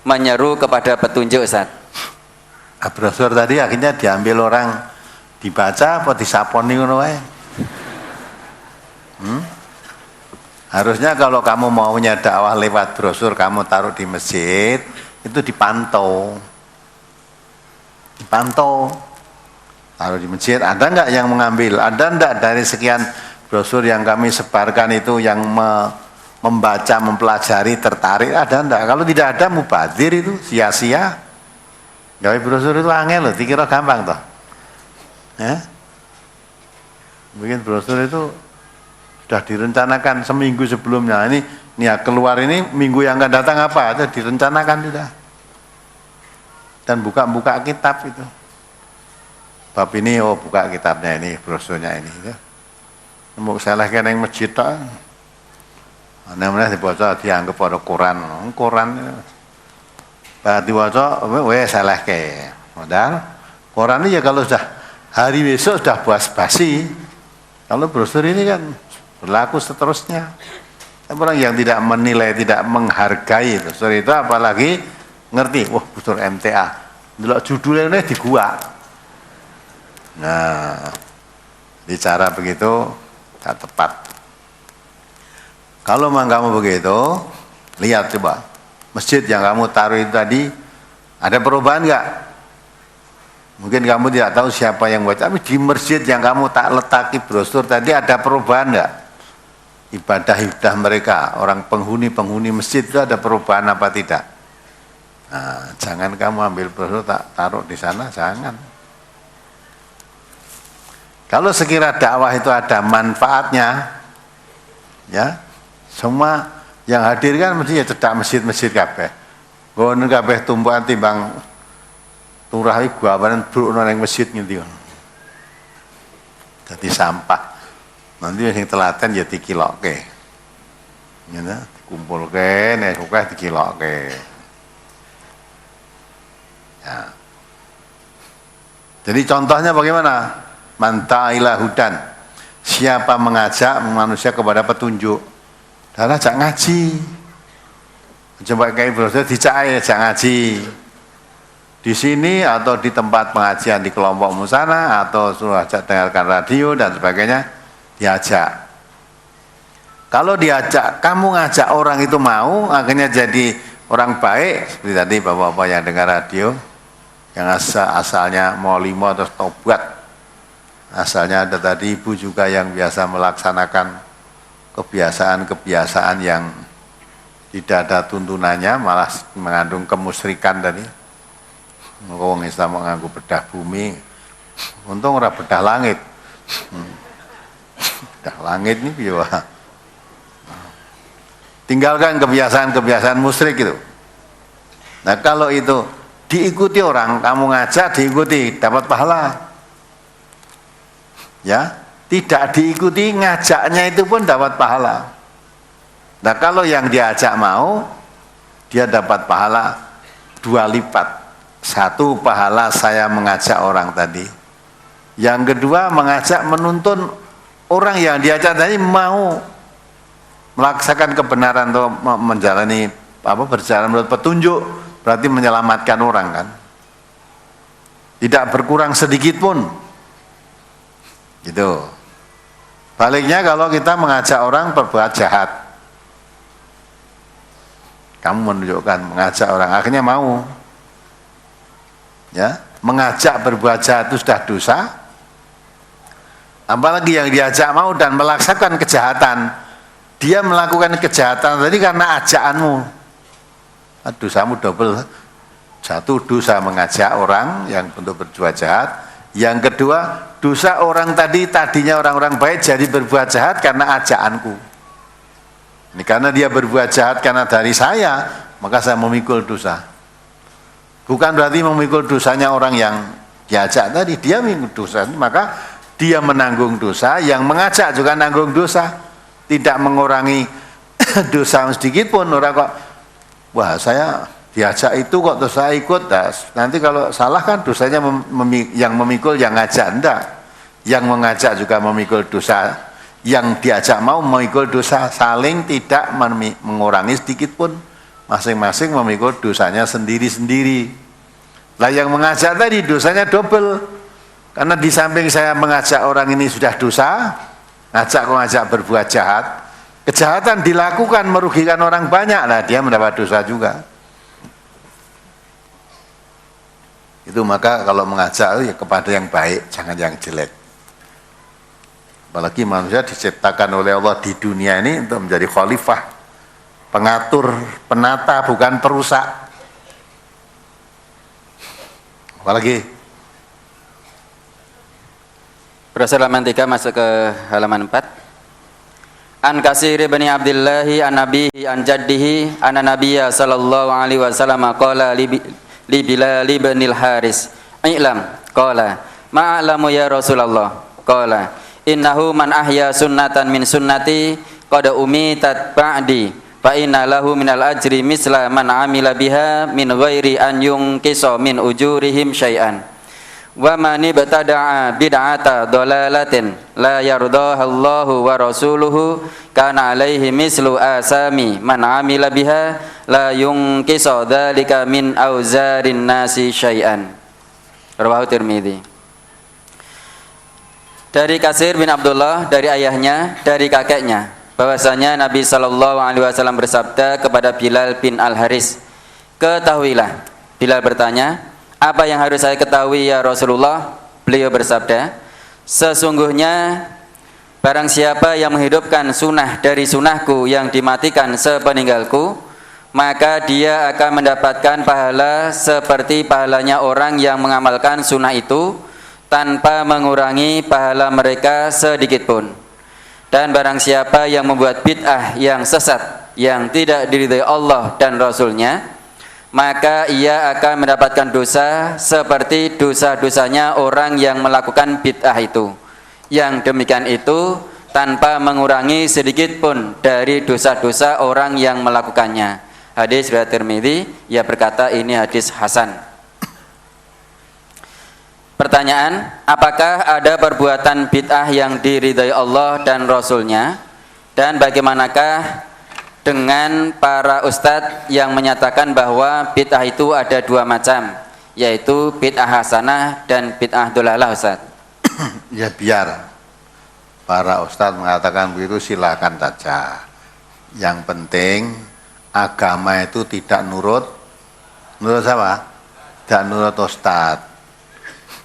menyeru kepada petunjuk, Ustaz. Brosur tadi akhirnya diambil orang, dibaca apa disaponi ngono wae. Harusnya kalau kamu maunya dakwah lewat brosur, kamu taruh di masjid, itu dipantau. Taruh di masjid, ada enggak yang mengambil? Ada enggak dari sekian brosur yang kami sebarkan itu yang membaca, mempelajari, tertarik? Ada enggak? Kalau tidak ada, mubadzir itu sia-sia. Gawe brosur itu angel loh, dikira gampang toh. Ya? Bikin brosur itu sudah direncanakan seminggu sebelumnya. Ini keluar ini minggu yang akan datang apa? Itu direncanakan sudah. Dan buka kitab itu. Bab ini, oh buka kitabnya ini, brosurnya ini. Ya. Mau salah kena yang masjid toh. Namanya dibaca dianggap ada Quran. Quran diwaca wes salah ke modal Quran ini ya kalau sudah hari besok sudah basi. Kalau brosur ini kan berlaku seterusnya. Orang yang tidak menilai, tidak menghargai brosur itu apalagi ngerti, wah brosur MTA delok judulnya ini di gua. Nah, bicara begitu tak tepat. Kalau memang kamu begitu, lihat coba masjid yang kamu taruh itu tadi ada perubahan enggak? Mungkin kamu tidak tahu siapa yang buat, tapi di masjid yang kamu tak letaki brosur tadi ada perubahan enggak? Ibadah mereka, orang penghuni masjid itu ada perubahan apa tidak? Nah, jangan kamu ambil brosur tak taruh di sana, jangan. Kalau sekira dakwah itu ada manfaatnya, ya semua yang hadir kan mesti ya cedak masjid kabeh. Ngono kabeh tumpukan timbang turah iki gawanen brukno ning masjid ngendi kon. Dadi sampah. Nanti sing telaten ya dikilokke. Ya, dikumpulke nek akeh dikilokke. Ya. Jadi contohnya bagaimana? Mantailah hudan. Siapa mengajak manusia kepada petunjuk? Adalah ajak ngaji. Coba kayak brosur dicak ajak ngaji. Di sini atau di tempat pengajian di kelompok musana atau suruh ajak dengarkan radio dan sebagainya, diajak. Kalau diajak, kamu ngajak orang itu mau, akhirnya jadi orang baik. Seperti tadi bapak-bapak yang dengar radio, yang asalnya mau limo terus tobat. Asalnya ada tadi ibu juga yang biasa melaksanakan kebiasaan-kebiasaan yang tidak ada tuntunannya, malah mengandung kemusyrikan tadi. Wong Islam menganggu bedah bumi, untung ora bedah langit. Bedah langit ini biasa. Tinggalkan kebiasaan-kebiasaan musyrik itu. Nah kalau itu diikuti orang, kamu ngajak diikuti, dapat pahala. Ya, tidak diikuti ngajaknya itu pun dapat pahala. Nah kalau yang diajak mau, dia dapat pahala 2 lipat. 1 pahala saya mengajak orang tadi. Yang kedua mengajak menuntun orang yang diajak tadi mau melaksanakan kebenaran atau menjalani berjalan menurut petunjuk, berarti menyelamatkan orang kan. Tidak berkurang sedikit pun. Gitu. Baliknya kalau kita mengajak orang berbuat jahat, kamu menunjukkan mengajak orang akhirnya mau, ya, mengajak berbuat jahat itu sudah dosa. Apalagi yang diajak mau dan melaksanakan kejahatan, dia melakukan kejahatan tadi karena ajakanmu, dosamu double. 1 dosa mengajak orang yang untuk berbuat jahat. Yang kedua, dosa orang tadinya orang-orang baik jadi berbuat jahat karena ajakanku. Ini karena dia berbuat jahat karena dari saya, maka saya memikul dosa. Bukan berarti memikul dosanya orang yang diajak tadi, dia memikul dosa, maka dia menanggung dosa, yang mengajak juga menanggung dosa. Tidak mengurangi dosa sedikit pun. Orang kok, wah saya diajak itu kok terus saya ikut, nanti kalau salah kan dosanya yang memikul yang ngajak, enggak. Yang mengajak juga memikul dosa, yang diajak mau memikul dosa, saling tidak mengurangi sedikit pun, masing-masing memikul dosanya sendiri-sendiri. Lah yang mengajak tadi dosanya double, karena di samping saya mengajak orang ini sudah dosa, ngajak berbuat jahat, kejahatan dilakukan merugikan orang banyak, lah dia mendapat dosa juga. Itu maka kalau mengajak ya kepada yang baik, jangan yang jelek. Apalagi manusia diciptakan oleh Allah di dunia ini untuk menjadi khalifah, pengatur, penata, bukan perusak. Apalagi Brosur halaman 3 masuk ke halaman 4. An Kasir bin Abdillahi an Nabihi an Jaddihi anna Nabiyya sallallahu alaihi wasallam qala li Bilal bin al-Haris i'lam qala ma'alamu ya Rasulullah qala innahu man ahya sunnatan min sunnati qad umitat ba'di fa inna lahu minal ajri misla man amila biha min ghairi an yunqisa min ujurihim syai'an wa man ibtada'a bid'ata dhalalatin la yardaha Allahu wa rasuluhu kana alaihi mislu asami man amila biha la yunqisa dzalika min auzarin nasi syai'an. Rawahu Tirmidzi. Dari Kasir bin Abdullah, dari ayahnya, dari kakeknya, bahwasanya Nabi sallallahu alaihi wasallam bersabda kepada Bilal bin Al-Haris, "Ketahuilah." Bilal bertanya, "Apa yang harus saya ketahui ya Rasulullah?" Beliau bersabda, "Sesungguhnya barang siapa yang menghidupkan sunnah dari sunnahku yang dimatikan sepeninggalku, maka dia akan mendapatkan pahala seperti pahalanya orang yang mengamalkan sunnah itu tanpa mengurangi pahala mereka sedikit pun. Dan barang siapa yang membuat bid'ah yang sesat yang tidak diridhai Allah dan Rasulnya, maka ia akan mendapatkan dosa seperti dosa-dosanya orang yang melakukan bid'ah itu. Yang demikian itu tanpa mengurangi sedikit pun dari dosa-dosa orang yang melakukannya. Hadis riwayat Tirmidzi. Ia berkata ini hadis hasan. Pertanyaan, apakah ada perbuatan bid'ah yang diridhai Allah dan Rasul-Nya? Dan bagaimanakah dengan para ustadz yang menyatakan bahwa bid'ah itu ada dua macam, yaitu bid'ah hasanah dan bid'ah dolalah, Ustaz? Ya biar para ustadz mengatakan begitu, silakan saja. Yang penting agama itu tidak nurut siapa? Tidak nurut ustadz.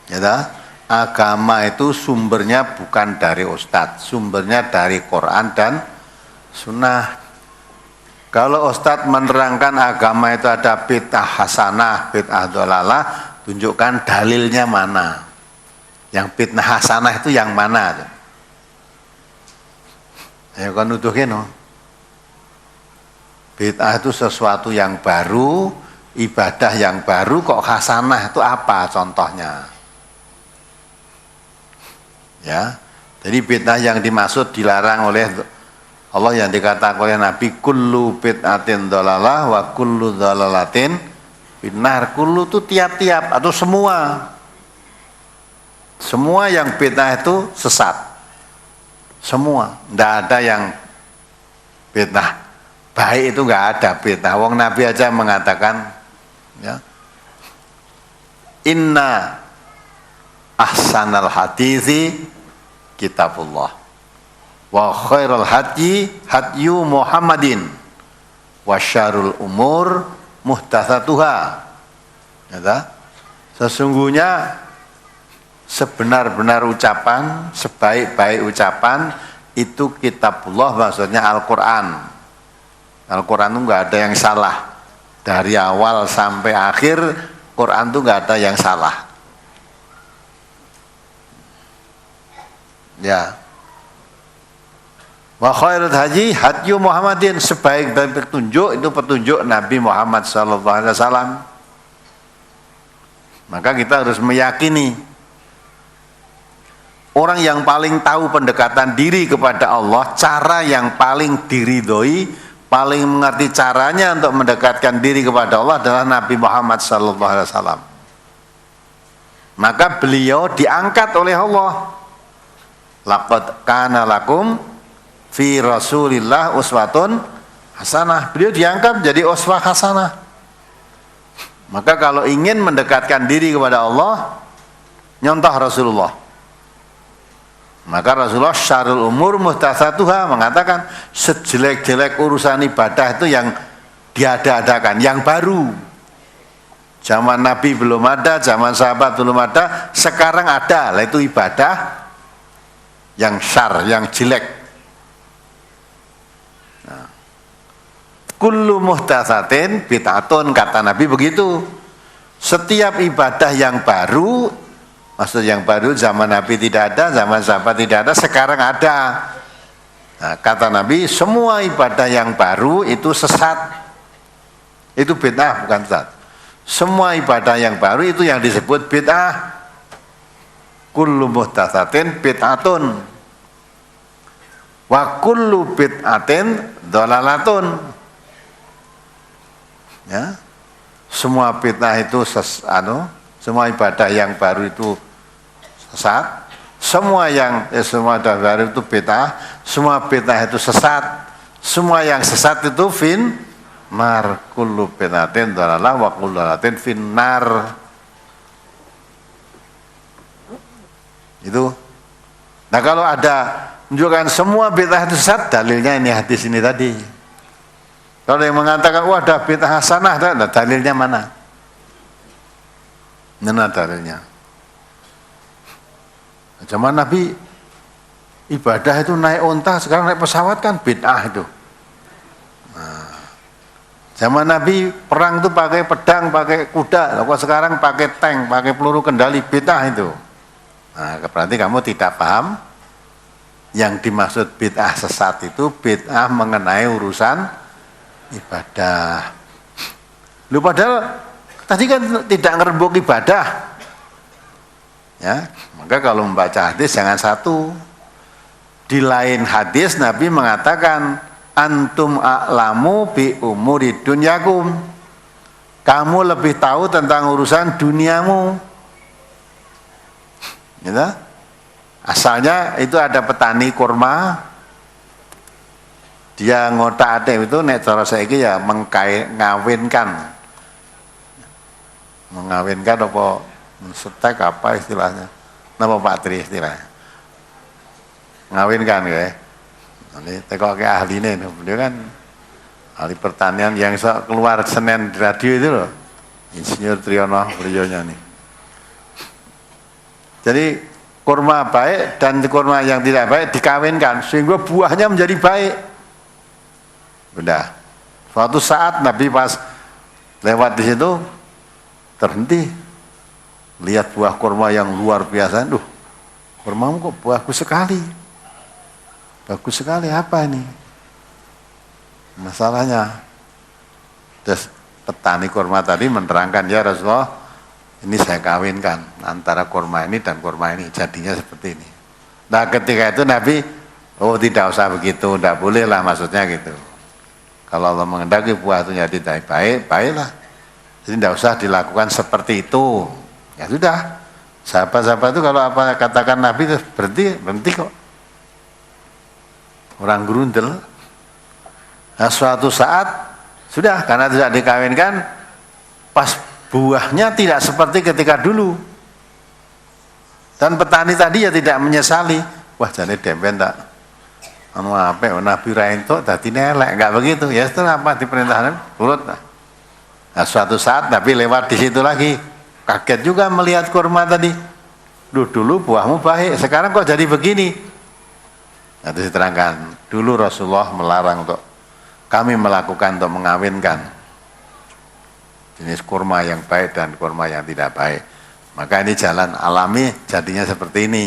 Ya, agama itu sumbernya bukan dari ustadz, sumbernya dari Quran dan sunnah. Kalau ustadz menerangkan agama itu ada bid'ah hasanah, bid'ah dolalah, tunjukkan dalilnya mana. Yang bid'ah hasanah itu yang mana? Ya kan nuduhin, no? Bid'ah itu sesuatu yang baru, ibadah yang baru, kok hasanah itu apa contohnya? Ya, jadi bid'ah yang dimaksud dilarang oleh Allah yang dikatakan oleh Nabi, kullu bid'atin dolalah wa kullu dolalatin finnar. Kullu itu tiap-tiap atau semua yang bid'ah itu sesat, semua. Tidak ada yang bid'ah baik, itu nggak ada bid'ah. Wong Nabi aja mengatakan, ya, inna ahsanal hadithi kitabullah wa khairul hadyi hadyu Muhammadin wa syarrul umur muhdatsatuha. Ya, sesungguhnya sebenar-benar ucapan, sebaik-baik ucapan itu kitabullah, maksudnya Al-Qur'an. Al-Qur'an itu enggak ada yang salah. Dari awal sampai akhir Quran itu enggak ada yang salah. Ya. Wa khairul hadyi hadyu Muhammadin, sebaik-baik petunjuk itu petunjuk Nabi Muhammad SAW. Maka kita harus meyakini orang yang paling tahu pendekatan diri kepada Allah, cara yang paling diridhoi, paling mengerti caranya untuk mendekatkan diri kepada Allah adalah Nabi Muhammad SAW. Maka beliau diangkat oleh Allah. Laqad kana lakum fi Rasulillah uswatun hasanah. Beliau diangkat menjadi uswah hasanah. Maka kalau ingin mendekatkan diri kepada Allah, nyontoh Rasulullah. Maka Rasulullah syarrul umur muhdatsatuha mengatakan sejelek-jelek urusan ibadah itu yang diada-adakan, yang baru. Zaman Nabi belum ada, zaman sahabat belum ada, sekarang ada, yaitu ibadah yang syar, yang jelek. Nah. Kullu muhdatsatin bid'atun, kata Nabi begitu. Setiap ibadah yang baru, maksud yang baru zaman Nabi tidak ada, zaman sahabat tidak ada, sekarang ada. Nah, kata Nabi, semua ibadah yang baru itu sesat. Itu bid'ah, bukan sesat. Semua ibadah yang baru itu yang disebut bid'ah. Kullu muhdatsatin bid'atun wa kullu bid'atin dhalalatun. Ya. Semua bid'ah itu semua ibadah yang baru itu sesat. Semua baru itu bid'ah, semua bid'ah itu sesat. Semua yang sesat itu finnar. Kullu bid'atin dhalalah wa kullu dhalalatin finnar. Itu. Nah, kalau ada menunjukkan semua bid'ah itu sesat, dalilnya ini hadis ini tadi. Kalau yang mengatakan wah ada bid'ah hasanah, dalilnya mana? Mana dalilnya? Zaman Nabi ibadah itu naik unta, sekarang naik pesawat kan bid'ah itu. Nah, zaman Nabi perang itu pakai pedang, pakai kuda, lalu sekarang pakai tank, pakai peluru kendali, bid'ah itu. Nah, berarti kamu tidak paham yang dimaksud bid'ah sesat itu bid'ah mengenai urusan ibadah. Lu padahal tadi kan tidak ngerembuk ibadah. Ya, maka kalau membaca hadis jangan satu. Di lain hadis Nabi mengatakan antum a'lamu bi umuri dunyakum. Kamu lebih tahu tentang urusan duniamu. Gitu? Asalnya itu ada petani kurma, dia ngotak atik itu nek cara saiki ya mengawinkan apa setek apa istilahnya, napa Pak Tri istilahnya, ngawinkan ya. Nanti tekoke ahline, beliau kan ahli pertanian yang keluar Senin di radio itu loh, Insinyur Triyono beliaunya nih. Jadi kurma baik dan kurma yang tidak baik dikawinkan sehingga buahnya menjadi baik. Udah. Suatu saat Nabi pas lewat di situ terhenti, lihat buah kurma yang luar biasa. Duh, kurmamu kok bagus sekali. Bagus sekali, apa ini? Masalahnya. Terus petani kurma tadi menerangkan, ya Rasulullah, ini saya kawinkan antara kurma ini dan kurma ini, jadinya seperti ini. Nah ketika itu Nabi, oh tidak usah begitu, tidak boleh lah maksudnya gitu. Kalau Allah menghendaki buah itu jadi baik, baiklah. Jadi tidak usah dilakukan seperti itu. Ya sudah, sahabat-sahabat itu kalau apa katakan Nabi itu berhenti kok. Orang gerundel. Nah suatu saat, sudah karena tidak dikawinkan, pas buahnya tidak seperti ketika dulu. Dan petani tadi ya tidak menyesali. Wah jane dempen tak anu apik Nabi ra entuk dadi nelek, enggak begitu. Ya itu apa diperintahkan? Turut. Nah, suatu saat Nabi lewat di situ lagi. Kaget juga melihat kurma tadi. Dulu buahmu baik, sekarang kok jadi begini? Nanti diterangkan, dulu Rasulullah melarang untuk kami melakukan untuk mengawinkan jenis kurma yang baik dan kurma yang tidak baik. Maka ini jalan alami jadinya seperti ini.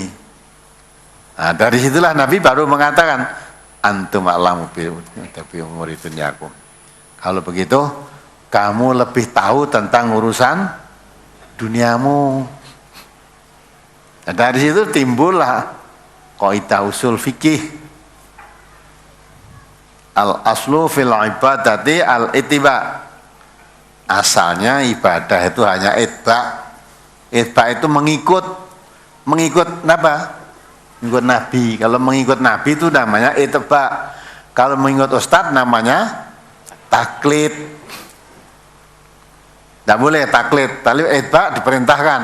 Nah, dari situlah Nabi baru mengatakan antum a'lamu bi umuri dunyakum. Kalau begitu kamu lebih tahu tentang urusan duniamu. Nah, dari situ timbullah kaidah usul fikih. Al aslu fil ibadati al ittiba. Asalnya ibadah itu hanya itba. Itba itu mengikut apa? Mengikut Nabi. Kalau mengikut Nabi itu namanya itba. Kalau mengikut ustadz namanya taklid. Tidak boleh taklid, tapi itba diperintahkan.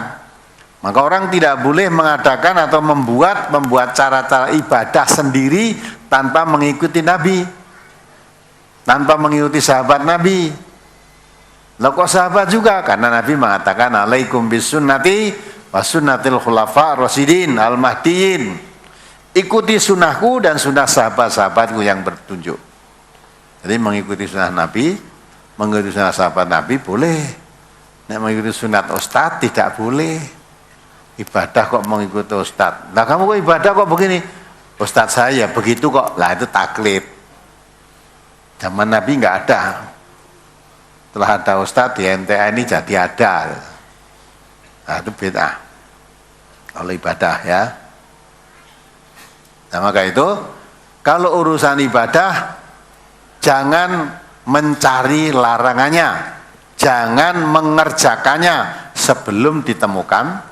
Maka orang tidak boleh mengadakan atau membuat cara-cara ibadah sendiri tanpa mengikuti Nabi, tanpa mengikuti sahabat Nabi. Lah kok sahabat juga? Karena Nabi mengatakan alaikum bisunnati wa sunnatil khulafa rasyidin al-mahdiyyin. Ikuti sunnahku dan sunnah sahabat-sahabatku yang bertunjuk. Jadi mengikuti sunnah Nabi, mengikuti sunnah sahabat Nabi boleh. Nek mengikuti sunat ustadz tidak boleh. Ibadah kok mengikuti ustadz. Nah kamu kok ibadah kok begini? Ustadz saya begitu kok. Lah itu taklid. Zaman Nabi nggak ada. Setelah ada ustadz di MTA ini jadi ada. Nah itu bid'ah. Kalau ibadah ya. Nah maka itu kalau urusan ibadah jangan mencari larangannya. Jangan mengerjakannya sebelum ditemukan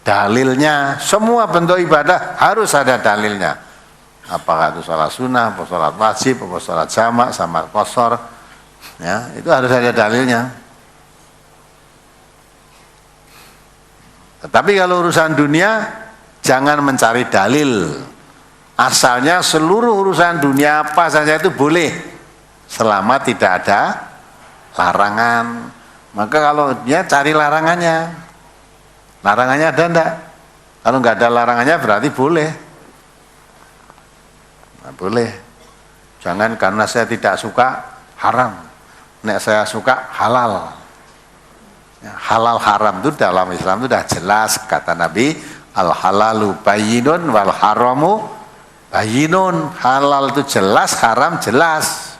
dalilnya. Semua bentuk ibadah harus ada dalilnya. Apakah itu sholat sunnah, apa sholat wajib, apa sholat jamak, sama qasar. Ya, itu harus ada dalilnya. Tetapi kalau urusan dunia, jangan mencari dalil. Asalnya seluruh urusan dunia apa saja itu boleh. Selama tidak ada larangan. Maka kalau dia cari larangannya. Larangannya ada enggak? Kalau enggak ada larangannya berarti boleh. Nah, boleh. Jangan karena saya tidak suka haram. Nek saya suka halal. Ya, halal haram itu dalam Islam itu sudah jelas kata Nabi, al halalu bayyinun wal haramu bayyinun. Halal itu jelas, haram jelas.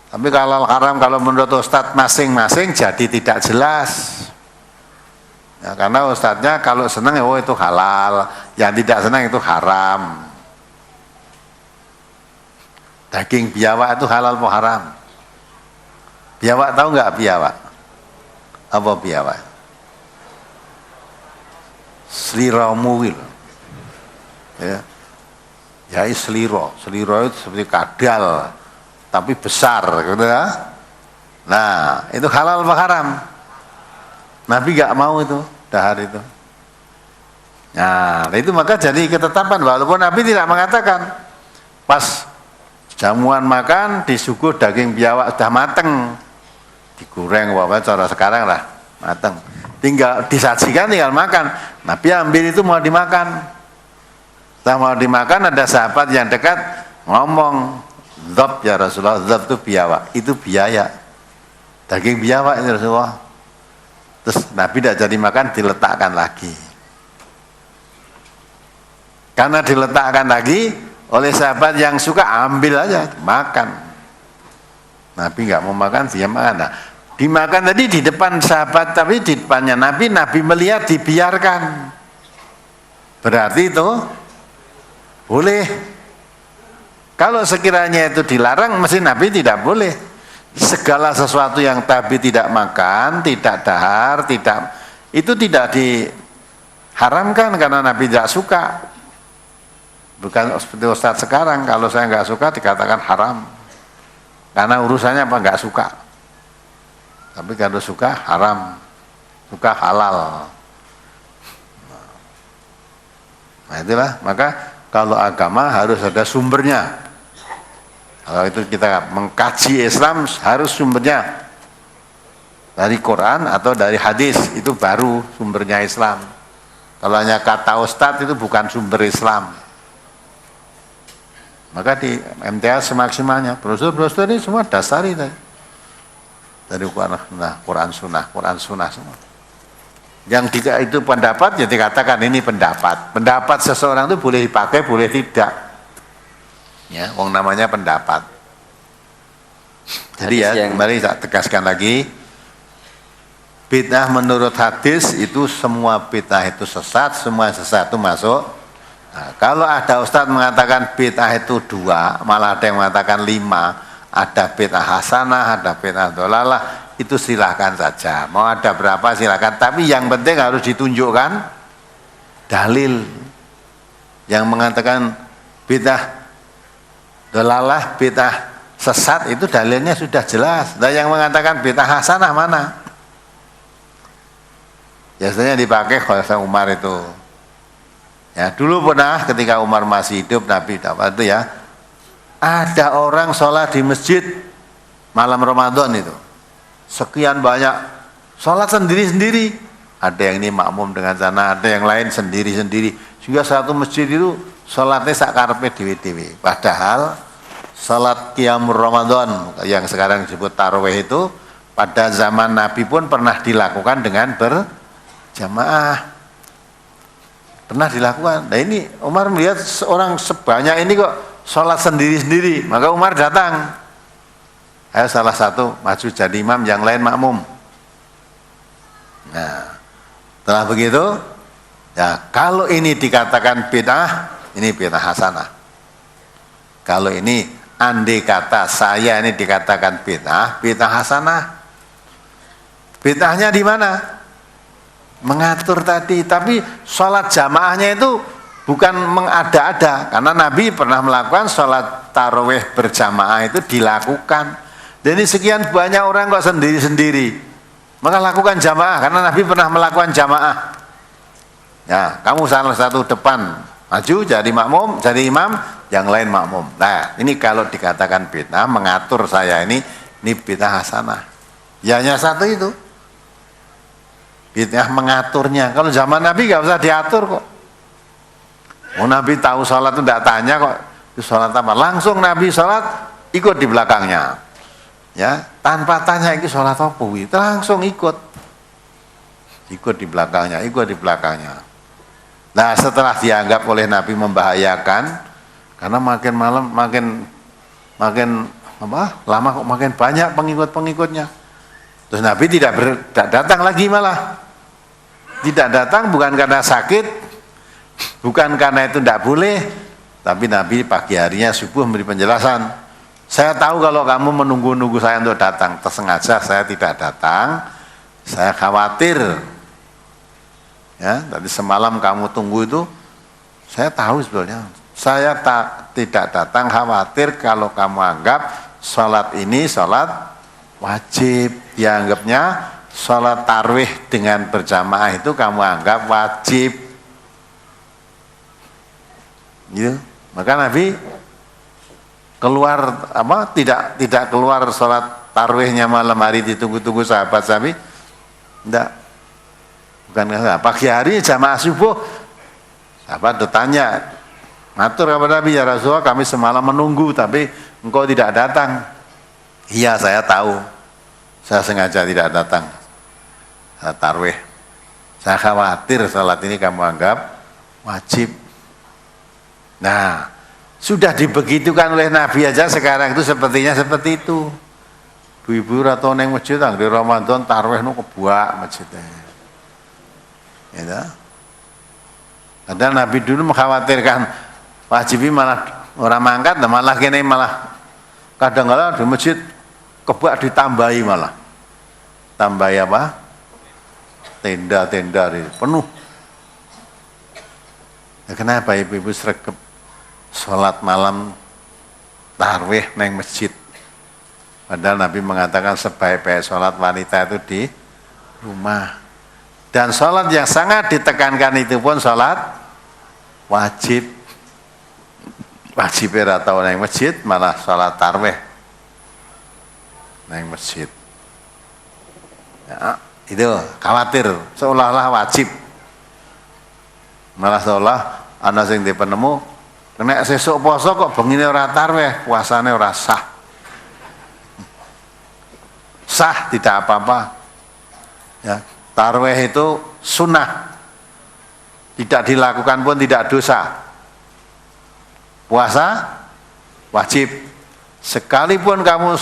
Tapi kalau haram kalau menurut ustadz masing-masing jadi tidak jelas. Ya, karena ustadznya kalau senang oh itu halal, yang tidak senang itu haram. Daging biawak itu halal atau haram? Biawak tahu nggak biawak? Apa biawak? Sliramuwil. Ya. Ya seliro itu seperti kadal tapi besar gitu ya. Nah, itu halal atau haram? Nabi nggak mau itu, dahar itu. Nah, itu maka jadi ketetapan walaupun Nabi tidak mengatakan pas jamuan makan disuguh daging biawak sudah mateng, digoreng apa cara sekarang lah, mateng. Tinggal disajikan tinggal makan. Nabi ambil itu mau dimakan. Setelah mau dimakan ada sahabat yang dekat ngomong, "Dzab ya Rasulullah, dzab itu biawak, itu biaya. Daging biawak itu Rasulullah." Terus Nabi tidak jadi makan, diletakkan lagi. Karena diletakkan lagi oleh sahabat yang suka, ambil aja, makan. Nabi nggak mau makan, dia makan. Nah, dimakan tadi di depan sahabat, tapi di depannya Nabi melihat dibiarkan. Berarti itu boleh. Kalau sekiranya itu dilarang, mesti Nabi tidak boleh. Segala sesuatu yang Nabi tidak makan, tidak dahar, itu tidak diharamkan karena Nabi tidak suka. Bukan seperti Ustadz sekarang, kalau saya nggak suka dikatakan haram. Karena urusannya apa? Nggak suka. Tapi kalau suka haram, suka halal. Nah itulah, maka kalau agama harus ada sumbernya. Kalau itu kita mengkaji Islam harus sumbernya dari Quran atau dari hadis, itu baru sumbernya Islam. Kalau hanya kata ustadz itu bukan sumber Islam. Maka di MTS semaksimalnya, brosur ini semua dasari dari Quran Sunnah semua. Yang tidak itu pendapat, ya dikatakan ini pendapat. Pendapat seseorang itu boleh dipakai, boleh tidak. Ya, wong namanya pendapat. Jadi ya, kembali saya tegaskan lagi, bid'ah menurut hadis itu semua bid'ah itu sesat, semua sesat itu masuk. Nah, kalau ada ustadz mengatakan bid'ah itu 2, malah ada yang mengatakan 5, ada bid'ah hasanah, ada bid'ah dolalah, itu silahkan saja. Mau ada berapa silahkan, tapi yang penting harus ditunjukkan dalil yang mengatakan bid'ah dolalah, bid'ah sesat itu dalilnya sudah jelas. Dan yang mengatakan bid'ah hasanah mana? Biasanya dipakai Khalifah Umar itu. Ya, dulu pernah ketika Umar masih hidup, Nabi dapat itu ya, ada orang sholat di masjid malam Ramadan itu, sekian banyak sholat sendiri-sendiri, ada yang ini makmum dengan sana, ada yang lain sendiri-sendiri, sehingga satu masjid itu sholatnya sakarepe dewe-dewe. Padahal sholat qiyamul Ramadan yang sekarang disebut tarawih itu pada zaman Nabi pun pernah dilakukan dengan berjamaah. Pernah dilakukan. Nah ini Umar melihat orang sebanyak ini kok sholat sendiri-sendiri, maka Umar datang. Ayo salah satu maju jadi imam, yang lain makmum. Nah, setelah begitu, ya kalau ini dikatakan bid'ah, ini bid'ah hasanah. Kalau ini andai kata saya ini dikatakan bid'ah, bid'ah hasanah. Bid'ahnya di mana? Mengatur tadi, tapi sholat jamaahnya itu bukan mengada-ada, karena Nabi pernah melakukan sholat tarawih berjamaah itu dilakukan. Jadi sekian banyak orang kok sendiri-sendiri, maka lakukan jamaah, karena Nabi pernah melakukan jamaah. Ya, kamu salah satu depan maju jadi makmum, jadi imam, yang lain makmum. Nah, ini kalau dikatakan bid'ah, mengatur saya ini bid'ah hasanah. Ya hanya satu itu. Bid'ah mengaturnya. Kalau zaman Nabi nggak usah diatur kok. Oh, Nabi tahu sholat itu tidak tanya kok, itu sholat apa? Langsung Nabi sholat ikut di belakangnya, ya tanpa tanya itu sholat apa, itu langsung ikut di belakangnya, Nah setelah dianggap oleh Nabi membahayakan, karena makin malam makin lama kok makin banyak pengikutnya. Terus Nabi tidak datang lagi, malah tidak datang bukan karena sakit, bukan karena itu tidak boleh, tapi Nabi pagi harinya subuh memberi penjelasan, Saya tahu kalau kamu menunggu-nunggu saya untuk datang, tersengaja saya tidak datang, saya khawatir. Ya, tadi semalam kamu tunggu itu, saya tahu sebetulnya. Saya tidak datang khawatir kalau kamu anggap sholat ini sholat wajib. Dianggapnya sholat tarwih dengan berjamaah itu kamu anggap wajib. Gitu. Maka Nabi keluar tidak keluar sholat tarwihnya malam hari ditunggu-tunggu sahabat-sahabat. Tidak. Bukan pagi hari jamaah subuh. Sahabat bertanya, matur kepada Nabi, ya Rasulullah kami semalam menunggu tapi engkau tidak datang. Iya saya tahu, saya sengaja tidak datang salat tarwih. Saya khawatir salat ini kamu anggap wajib. Nah, sudah dibegitukan oleh Nabi aja sekarang itu sepertinya seperti itu. Ibu-ibu atau neng masjid di Ramadan tarwih nu kebuak masjidnya. Ya. Padahal Nabi dulu mengkhawatirkan wajibi malah orang mangkat, malah kene malah kadang-kadang di masjid kebak ditambahi malah. Tambahi apa? Tenda-tenda penuh. Ya, kenapa ibu-ibu sregep sholat malam tarwih neng masjid? Padahal Nabi mengatakan sebaik-baik sholat wanita itu di rumah. Dan sholat yang sangat ditekankan itu pun sholat wajib. Wajib atau neng masjid malah sholat tarwih neng masjid. Ya, itu khawatir seolah-olah wajib. Malah seolah ana sing dipenemu kena sesuk poso kok bengine ora tarwih, puasane ora sah. Sah tidak apa-apa. Ya. Tarwih itu sunnah, tidak dilakukan pun tidak dosa. Puasa wajib. Sekalipun kamu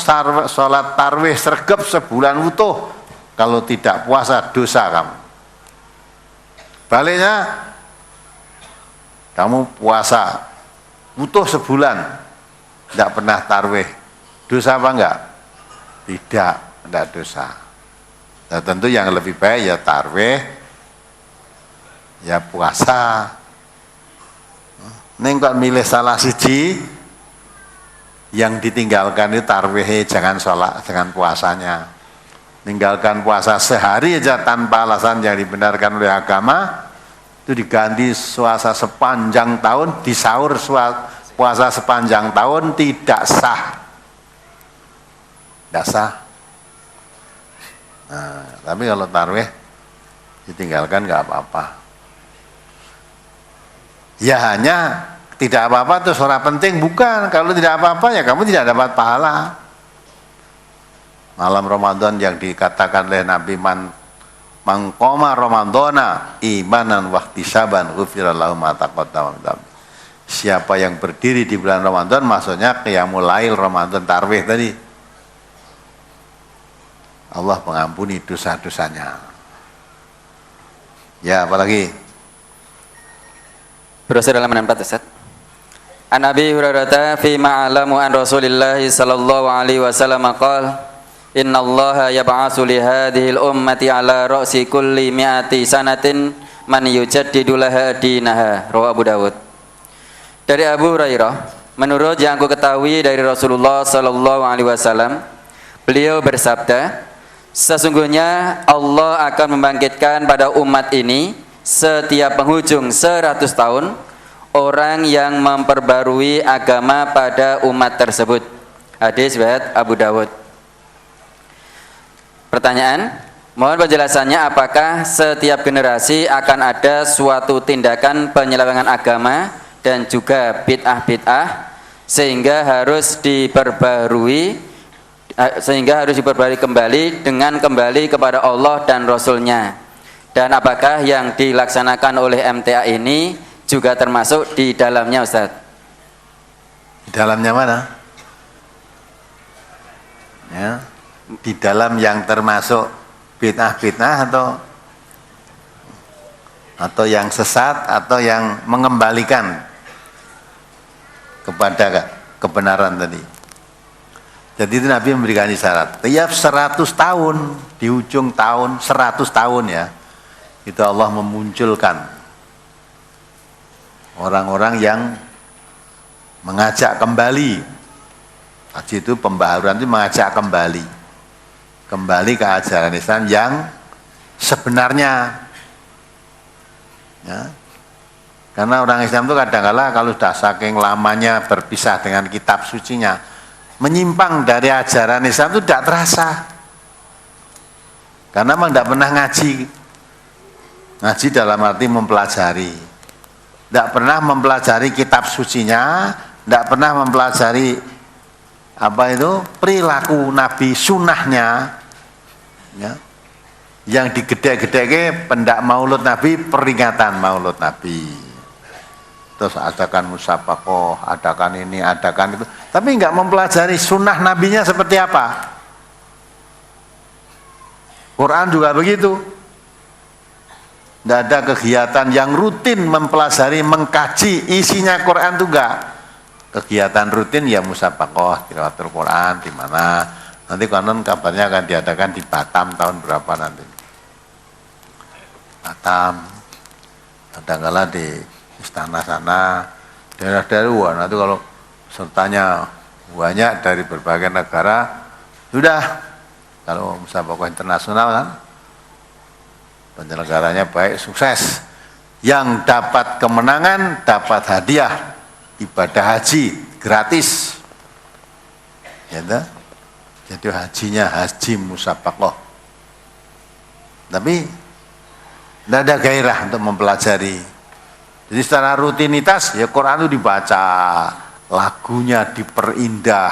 sholat tarwih sregep sebulan utuh, kalau tidak puasa dosa kamu. Baliknya, kamu puasa utuh sebulan, tidak pernah tarwih, dosa apa enggak? Tidak dosa. Nah, tentu yang lebih baik ya tarwih, ya puasa. Neng kok milih salah siji, yang ditinggalkan itu tarwih jangan sholat, jangan puasanya. Tinggalkan puasa sehari aja tanpa alasan yang dibenarkan oleh agama, itu diganti puasa sepanjang tahun, disaur puasa sepanjang tahun tidak sah. Tidak sah. Nah, tapi kalau tarwih ditinggalkan nggak apa-apa. Ya hanya tidak apa-apa terus orang penting, bukan. Kalau tidak apa-apa ya kamu tidak dapat pahala. Malam Ramadan yang dikatakan oleh Nabi mangkoma Ramadana imanan wahtisaban ghufira lahu ma taqaddama min dhanbi. Siapa yang berdiri di bulan Ramadan, maksudnya qiyamul lail Ramadan tarwih tadi, Allah mengampuni dosa-dosanya. Ya, apalagi? Berdosa dalam 4 Ustaz. An Abi Hurairah fi ma'alamu an Rasulillah sallallahu alaihi wasallam qala innallaha yab'atsu li hadhil ummati ala ra'si kulli mi'ati sanatin man yujaddidu laha dinaha. Rawahu Abu Dawud. Dari Abu Hurairah, menurut yang aku ketahui dari Rasulullah sallallahu alaihi wasallam, beliau bersabda, sesungguhnya Allah akan membangkitkan pada umat ini setiap penghujung 100 tahun orang yang memperbarui agama pada umat tersebut. Hadis riwayat Abu Dawud. Pertanyaan, mohon penjelasannya, apakah setiap generasi akan ada suatu tindakan penyelewengan agama dan juga bid'ah-bid'ah sehingga harus diperbarui kembali dengan kembali kepada Allah dan Rasulnya? Dan apakah yang dilaksanakan oleh MTA ini juga termasuk di dalamnya, Ustaz? Di dalamnya mana? Ya, di dalam yang termasuk bid'ah-bid'ah atau yang sesat atau yang mengembalikan kepada kebenaran tadi. Jadi itu Nabi memberikan isyarat. Tiap 100 tahun, di ujung tahun 100 tahun ya, itu Allah memunculkan orang-orang yang mengajak kembali. Haji itu pembaharuan, itu mengajak kembali ke ajaran Islam yang sebenarnya. Ya. Karena orang Islam itu kadang-kala kalau sudah saking lamanya berpisah dengan kitab sucinya, menyimpang dari ajaran Islam itu tidak terasa. Karena memang tidak pernah ngaji. Ngaji dalam arti mempelajari. Tidak pernah mempelajari kitab sucinya, tidak pernah mempelajari apa itu perilaku Nabi, sunnahnya. Ya. Yang digede-gede pendak maulud Nabi, peringatan maulud Nabi. Terus adakan musyafakoh, adakan ini, adakan itu. Tapi enggak mempelajari sunnah nabinya seperti apa. Quran juga begitu. Tidak ada kegiatan yang rutin mempelajari, mengkaji isinya Quran itu enggak. Kegiatan rutin ya musyafakoh, tilawatul Quran, di mana. Nanti konon kabarnya akan diadakan di Batam tahun berapa nanti. Batam. Kadang-kala di istana sana, daerah-daerah, nanti kalau sertanya banyak dari berbagai negara, sudah, kalau musyafakoh internasional kan, penyelenggaranya baik, sukses. Yang dapat kemenangan, dapat hadiah, ibadah haji, gratis. Ya, jadi hajinya haji musyafakoh. Tapi tidak ada gairah untuk mempelajari. Jadi secara rutinitas ya Quran itu dibaca, lagunya diperindah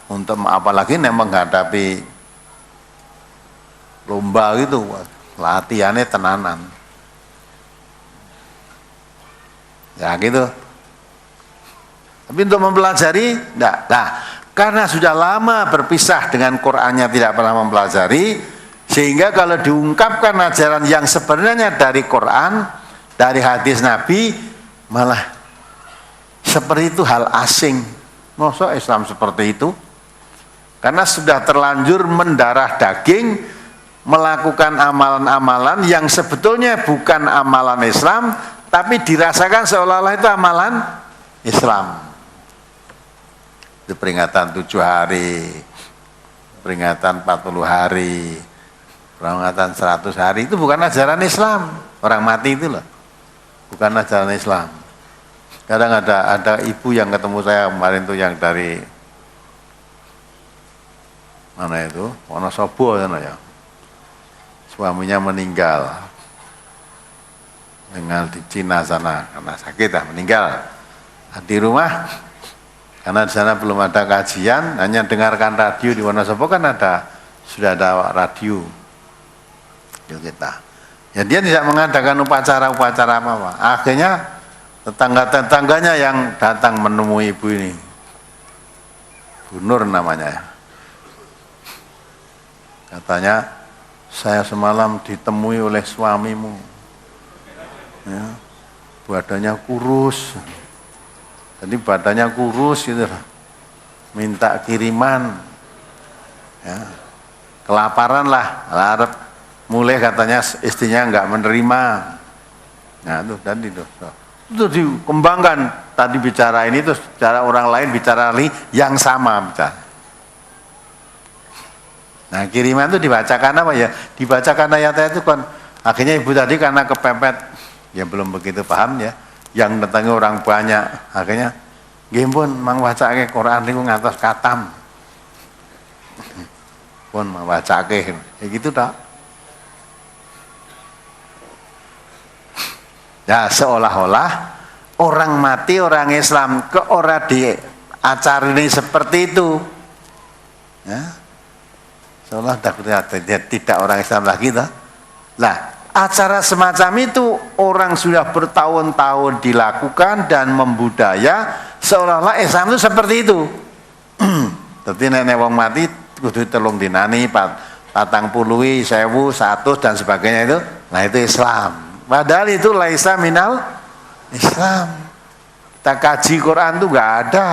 untuk apalagi menghadapi lomba gitu, latihannya tenanan. Ya gitu. Tapi untuk mempelajari enggak. Nah, karena sudah lama berpisah dengan Qur'annya tidak pernah mempelajari, sehingga kalau diungkapkan ajaran yang sebenarnya dari Quran, dari hadis Nabi, malah seperti itu hal asing. Masa Islam seperti itu? Karena sudah terlanjur mendarah daging, melakukan amalan-amalan yang sebetulnya bukan amalan Islam, tapi dirasakan seolah-olah itu amalan Islam. Itu peringatan 7 hari, peringatan 40 hari, peringatan 100 hari, itu bukan ajaran Islam. Orang mati itu loh, bukan ajaran Islam. Kadang ada ibu yang ketemu saya kemarin tuh yang dari mana itu, Wonosobo ya, suaminya meninggal di Cina sana karena sakit meninggal. Di rumah karena di sana belum ada kajian, hanya dengarkan radio di Wonosobo kan sudah ada radio kita. Ya dia tidak mengadakan upacara-upacara apa-apa. Akhirnya tetangga-tetangganya yang datang menemui ibu ini, Bu Nur namanya. Katanya, saya semalam ditemui oleh suamimu. Ya, badannya kurus. Jadi badannya kurus gitu. Minta kiriman. Ya, kelaparan lah. Arab mulai katanya istrinya enggak menerima. Nah itu tadi itu dikembangkan. Tadi bicara ini terus cara orang lain bicara yang sama bicara. Nah kiriman itu dibacakan apa ya? Dibacakan ayat-ayat itu kan. Akhirnya ibu tadi karena kepepet, ya belum begitu paham ya. Yang datangnya orang banyak. Akhirnya, nggih pun mang wacake Quran niku ngantos katam. Pun mang wacake. Ya gitu tak. Ya seolah-olah orang mati orang Islam ke ora di acara ini seperti itu. Ya. Seolah tidak orang Islam lagi toh. Nah, acara semacam itu orang sudah bertahun-tahun dilakukan dan membudaya seolah-olah Islam itu seperti itu. Tapi nenek wong mati kudu telung dinani patang puluhi 1000 100 dan sebagainya itu. Nah itu Islam. Padahal itu laisa minal Islam. Kita kaji Quran itu enggak ada.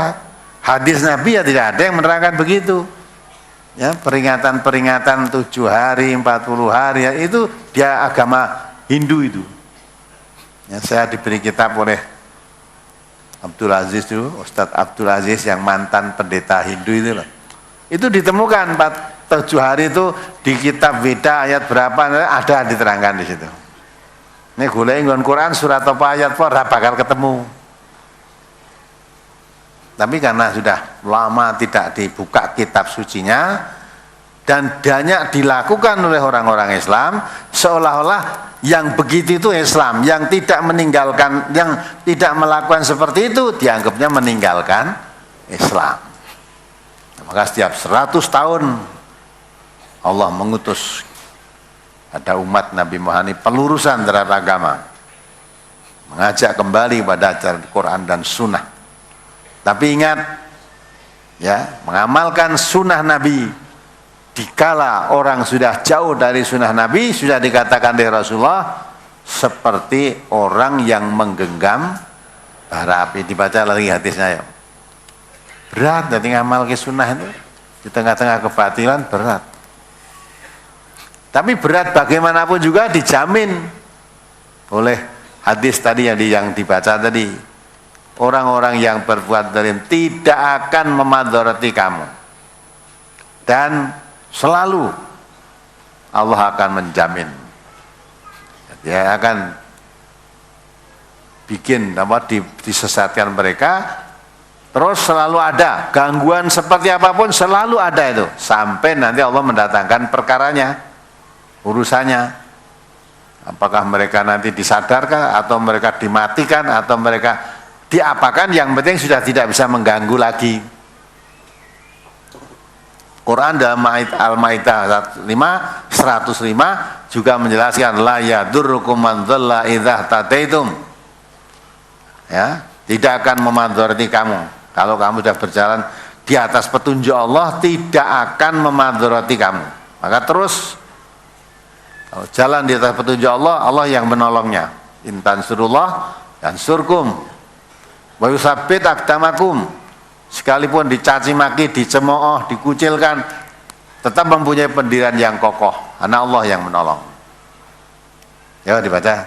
Hadis Nabi ya tidak ada yang menerangkan begitu. Ya, peringatan-peringatan 7 hari, 40 hari, ya, itu dia agama Hindu itu. Ya, saya diberi kitab oleh Abdul Aziz itu, Ustadz Abdul Aziz yang mantan pendeta Hindu itu loh. Itu ditemukan 7 hari itu di kitab Weda ayat berapa ada diterangkan di situ. Ini golek nggon Quran surat apa ayat apa ora bakal ketemu. Tapi karena sudah lama tidak dibuka kitab sucinya dan banyak dilakukan oleh orang-orang Islam, seolah-olah yang begitu itu Islam, yang tidak meninggalkan, yang tidak melakukan seperti itu dianggapnya meninggalkan Islam. Maka setiap 100 tahun Allah mengutus ada umat Nabi Muhammad pelurusan terhadap agama, mengajak kembali pada ajaran Quran dan Sunnah. Tapi ingat, ya, mengamalkan sunnah Nabi dikala orang sudah jauh dari sunnah Nabi, sudah dikatakan dari Rasulullah seperti orang yang menggenggam bara api. Dibaca lagi hadisnya ya. Berat jadi ngamal ke sunnah itu di tengah-tengah kebatilan, berat. Tapi berat bagaimanapun juga dijamin oleh hadis tadi yang dibaca tadi. Orang-orang yang berbuat zalim tidak akan memadharati kamu. Dan selalu Allah akan menjamin. Dia akan bikin disesatkan mereka. Terus selalu ada gangguan seperti apapun, selalu ada itu sampai nanti Allah mendatangkan perkaranya, urusannya. Apakah mereka nanti disadarkan atau mereka dimatikan atau mereka diapakan, yang penting sudah tidak bisa mengganggu lagi. Quran dalam Al-Maidah 105 juga menjelaskan la yadurrukum man dhalla idza tadaitum. Ya, tidak akan memadharati kamu. Kalau kamu sudah berjalan di atas petunjuk Allah, tidak akan memadharati kamu. Maka terus kalau jalan di atas petunjuk Allah, Allah yang menolongnya. Intan surullah dan surkum. Wa yusabbit aqdamakum. Sekalipun dicaci maki, dicemooh, dikucilkan, tetap mempunyai pendirian yang kokoh karena Allah yang menolong. Ya, dibaca.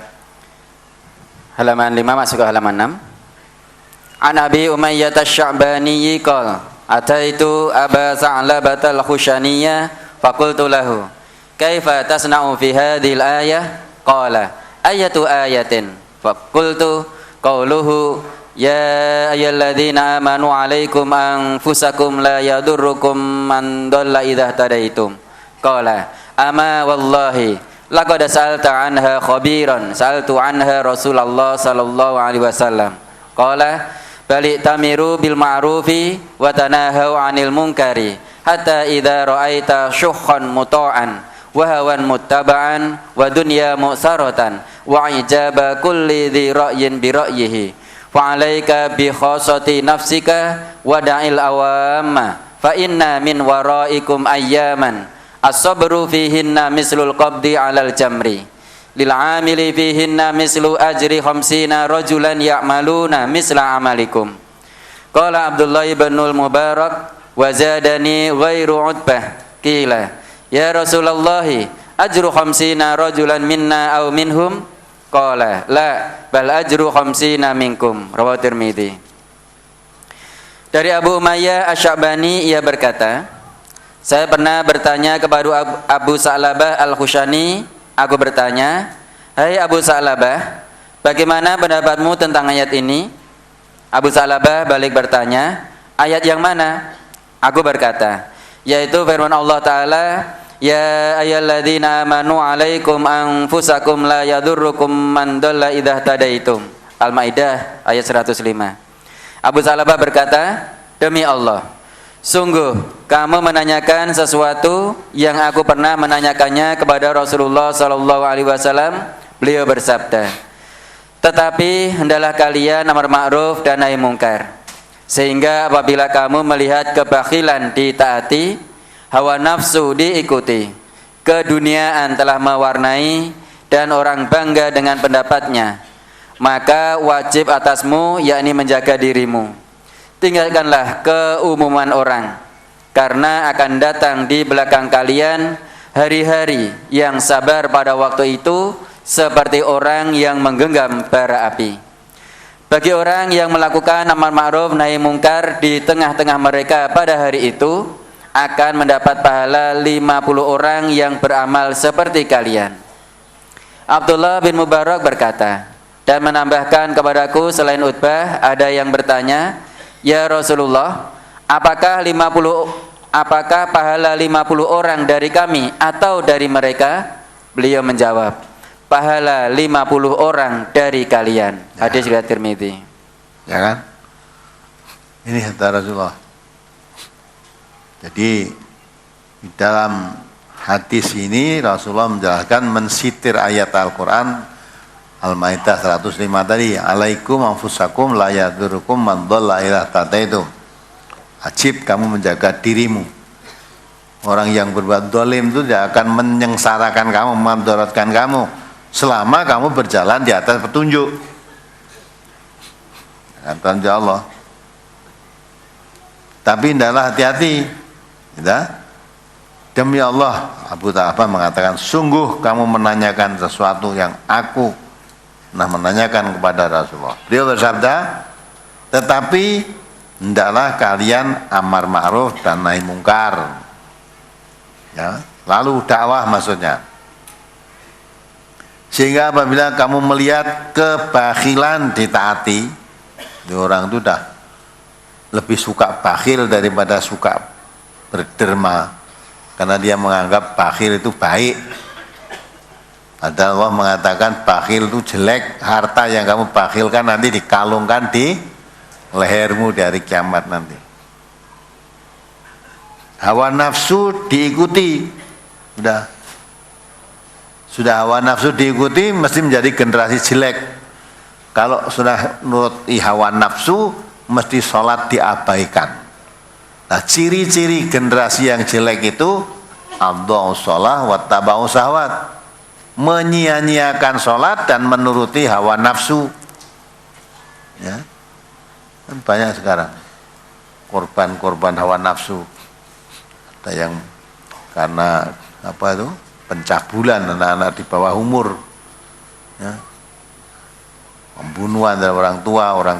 Halaman 5 masuk ke halaman 6. An Abi Umayyah Asy-Sya'bani qala ataitu Aba Sa'labah al-Khushaniyya faqultu lahu kaifa tasna'u fi hadhil ayah qala ayatu ayatin faqultu qauluhu ya ayyuhalladzina amanu 'alaikum anfusakum la yadurrukum man dhalla idza tadaitum qala ama wallahi laqad sa'alta anha khabiran sa'altu anha Rasulullah sallallahu alaihi wasallam qala bali tamiru bil ma'rufi wa tanahau 'anil munkari hatta idza ra'aita syuhhan muta'an wa hawan muttaba'an wa dunya mu'saratan wa ijaba kulli dhi ra'yin bi ra'yihi fa'alaika bi khasati nafsika wa da'il awamma fa inna min waraikum ayyaman as-sabru fihinna mislul qabdi 'alal jamri lil 'amili fihinna mislu ajri khamsina rajulan ya'maluna misla amalikum. Qala Abdullah ibn al-Mubarak wa zadani ghairu utbah qila ya Rasulullah ajru khamsina rajulan minna aw minhum qala la bal ajru khamsina minkum. Rawahu Tirmidzi. Dari Abu Umayyah Asy-Sya'bani ia berkata, saya pernah bertanya kepada Abu Sa'labah Al-Khushani, aku bertanya, hai Abu Sa'labah, bagaimana pendapatmu tentang ayat ini? Abu Sa'labah balik bertanya, ayat yang mana? Aku berkata, yaitu firman Allah Ta'ala, ya ayyuhalladzina amanu 'alaikum anfusakum la yadurrukum man dhalla idza tadaitum. Al-Maidah ayat 105. Abu Sa'labah berkata, demi Allah, sungguh kamu menanyakan sesuatu yang aku pernah menanyakannya kepada Rasulullah sallallahu alaihi wasallam. Beliau bersabda, tetapi hendaklah kalian amar ma'ruf dan nahi mungkar, sehingga apabila kamu melihat kebakhilan ditaati, hawa nafsu diikuti, keduniaan telah mewarnai dan orang bangga dengan pendapatnya, maka wajib atasmu yakni menjaga dirimu. Tinggalkanlah keumuman orang, karena akan datang di belakang kalian hari-hari yang sabar pada waktu itu seperti orang yang menggenggam bara api. Bagi orang yang melakukan amar ma'ruf nahi mungkar di tengah-tengah mereka pada hari itu akan mendapat pahala 50 orang yang beramal seperti kalian. Abdullah bin Mubarak berkata, dan menambahkan kepadaku selain Utbah ada yang bertanya, "Ya Rasulullah, apakah pahala 50 orang dari kami atau dari mereka?" Beliau menjawab, "Pahala 50 orang dari kalian." Hadis riwayat Tirmidzi. Ya kan? Ini kata Rasulullah. Jadi di dalam hadis ini Rasulullah menjelaskan mensitir ayat Al-Qur'an Al-Maidah 105 tadi, "Alaikum anfusakum la yadurukum man dhalla ila tataitum." Wajib kamu menjaga dirimu. Orang yang berbuat zalim itu tidak akan menyengsarakan kamu, memudaratkan kamu selama kamu berjalan di atas petunjuk. Kata Allah. Tapi hendaklah hati-hati. Ya? Demi Allah, Abu Talha mengatakan, sungguh kamu menanyakan sesuatu yang aku menanyakan kepada Rasulullah. Beliau bersabda, tetapi hendaklah kalian amar ma'ruf dan nahi mungkar. Ya, lalu dakwah maksudnya. Sehingga apabila kamu melihat kebakhilan ditaati, orang itu dah lebih suka bakhil daripada suka berderma, karena dia menganggap bakhil itu baik. Padahal Allah mengatakan bakhil itu jelek, harta yang kamu bakhilkan nanti dikalungkan di lehermu dari kiamat nanti. Hawa nafsu diikuti, sudah hawa nafsu diikuti mesti menjadi generasi jelek. Kalau sudah nuruti hawa nafsu mesti sholat diabaikan. Nah, ciri-ciri generasi yang jelek itu adha'u sholah wa taba'u syahwat, menyia-nyiakan sholat dan menuruti hawa nafsu. Ya, kan banyak sekarang korban-korban hawa nafsu. Ada yang karena apa itu pencabulan anak-anak di bawah umur, ya, pembunuhan terhadap orang